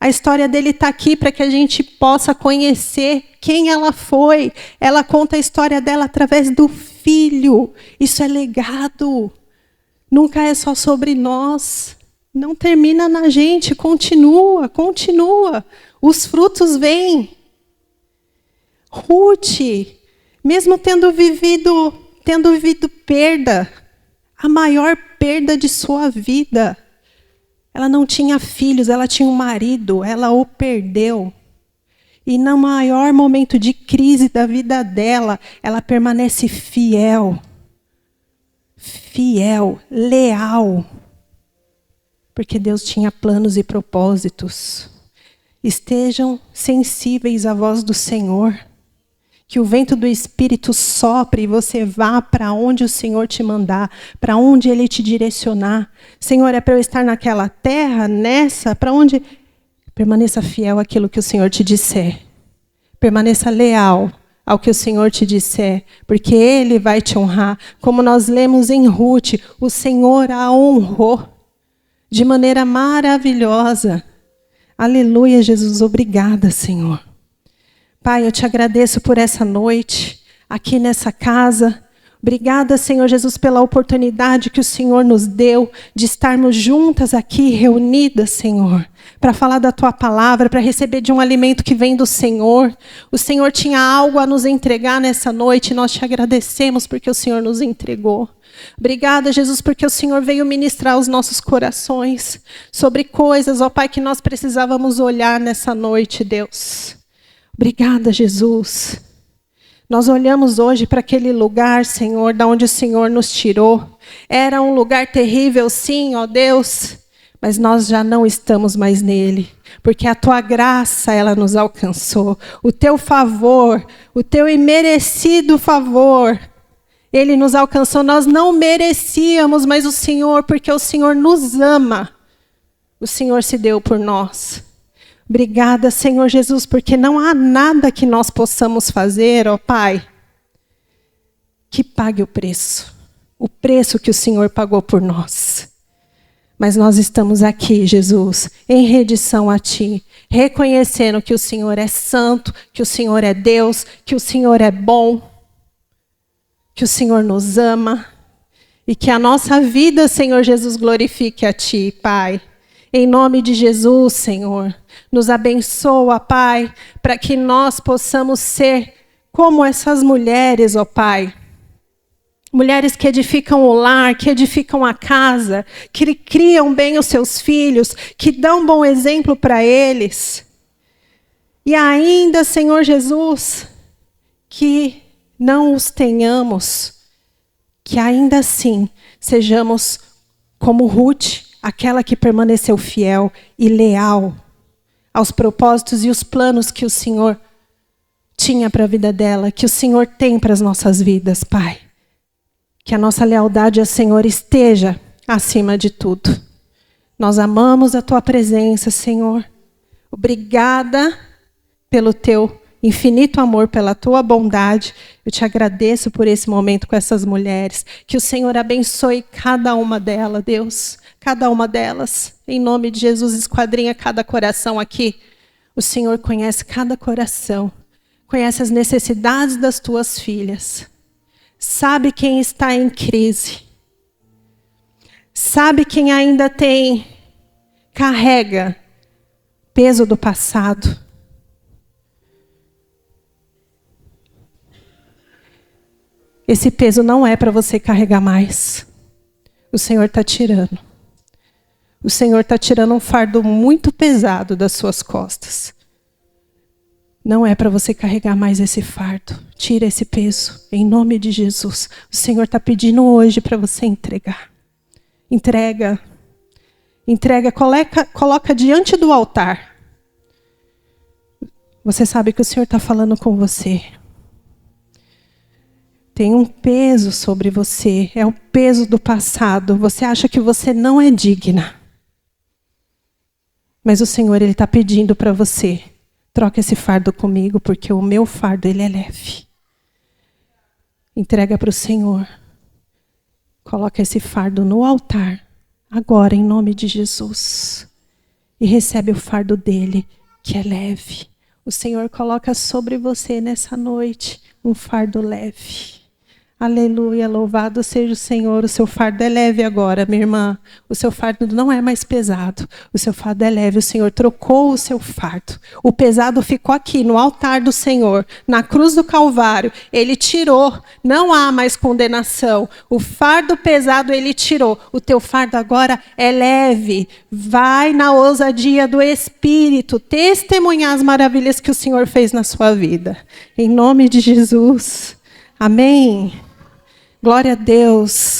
A história dele está aqui para que a gente possa conhecer quem ela foi. Ela conta a história dela através do filho. Isso é legado. Nunca é só sobre nós. Não termina na gente, continua, continua. Os frutos vêm. Ruth, mesmo tendo vivido perda, a maior perda de sua vida, ela não tinha filhos, ela tinha um marido, ela o perdeu. E no maior momento de crise da vida dela, ela permanece fiel, leal, porque Deus tinha planos e propósitos. Estejam sensíveis à voz do Senhor. Que o vento do Espírito sopre e você vá para onde o Senhor te mandar, para onde Ele te direcionar. Senhor, é para eu estar naquela terra, nessa, para onde? Permaneça fiel àquilo que o Senhor te disser. Permaneça leal ao que o Senhor te disser, porque Ele vai te honrar. Como nós lemos em Ruth, o Senhor a honrou de maneira maravilhosa. Aleluia, Jesus, obrigada, Senhor. Pai, eu te agradeço por essa noite, aqui nessa casa. Obrigada, Senhor Jesus, pela oportunidade que o Senhor nos deu de estarmos juntas aqui, reunidas, Senhor, para falar da Tua palavra, para receber de um alimento que vem do Senhor. O Senhor tinha algo a nos entregar nessa noite e nós te agradecemos porque o Senhor nos entregou. Obrigada, Jesus, porque o Senhor veio ministrar os nossos corações sobre coisas, ó Pai, que nós precisávamos olhar nessa noite, Deus. Obrigada, Jesus. Nós olhamos hoje para aquele lugar, Senhor, da onde o Senhor nos tirou. Era um lugar terrível, sim, ó Deus, mas nós já não estamos mais nele, porque a Tua graça, ela nos alcançou. O Teu favor, o Teu imerecido favor, Ele nos alcançou. Nós não merecíamos, mas o Senhor, porque o Senhor nos ama, o Senhor se deu por nós. Obrigada, Senhor Jesus, porque não há nada que nós possamos fazer, ó Pai, que pague o preço que o Senhor pagou por nós. Mas nós estamos aqui, Jesus, em rendição a Ti, reconhecendo que o Senhor é santo, que o Senhor é Deus, que o Senhor é bom, que o Senhor nos ama e que a nossa vida, Senhor Jesus, glorifique a Ti, Pai. Em nome de Jesus, Senhor, nos abençoa, Pai, para que nós possamos ser como essas mulheres, ó Pai. Mulheres que edificam o lar, que edificam a casa, que criam bem os seus filhos, que dão bom exemplo para eles. E ainda, Senhor Jesus, que não os tenhamos, que ainda assim sejamos como Ruth, aquela que permaneceu fiel e leal aos propósitos e os planos que o Senhor tinha para a vida dela, que o Senhor tem para as nossas vidas, Pai. Que a nossa lealdade ao Senhor esteja acima de tudo. Nós amamos a Tua presença, Senhor. Obrigada pelo Teu infinito amor, pela Tua bondade. Eu te agradeço por esse momento com essas mulheres. Que o Senhor abençoe cada uma delas, Deus. Cada uma delas. Em nome de Jesus, esquadrinha cada coração aqui. O Senhor conhece cada coração. Conhece as necessidades das Tuas filhas. Sabe quem está em crise. Sabe quem ainda carrega peso do passado. Esse peso não é para você carregar mais. O Senhor está tirando. O Senhor está tirando um fardo muito pesado das suas costas. Não é para você carregar mais esse fardo. Tira esse peso, em nome de Jesus. O Senhor está pedindo hoje para você entregar. Entrega. Entrega, coloca diante do altar. Você sabe que o Senhor está falando com você. Tem um peso sobre você. É o peso do passado. Você acha que você não é digna. Mas o Senhor, Ele está pedindo para você. Troca esse fardo comigo, porque o meu fardo, ele é leve. Entrega para o Senhor. Coloca esse fardo no altar. Agora, em nome de Jesus. e recebe o fardo dele, que é leve. O Senhor coloca sobre você nessa noite um fardo leve. Aleluia, louvado seja o Senhor. O seu fardo é leve agora, minha irmã. O seu fardo não é mais pesado. O seu fardo é leve. O Senhor trocou o seu fardo. O pesado ficou aqui, no altar do Senhor, na cruz do Calvário. Ele tirou. Não há mais condenação. O fardo pesado ele tirou. O teu fardo agora é leve. Vai na ousadia do Espírito testemunhar as maravilhas que o Senhor fez na sua vida. Em nome de Jesus. Amém. Glória a Deus.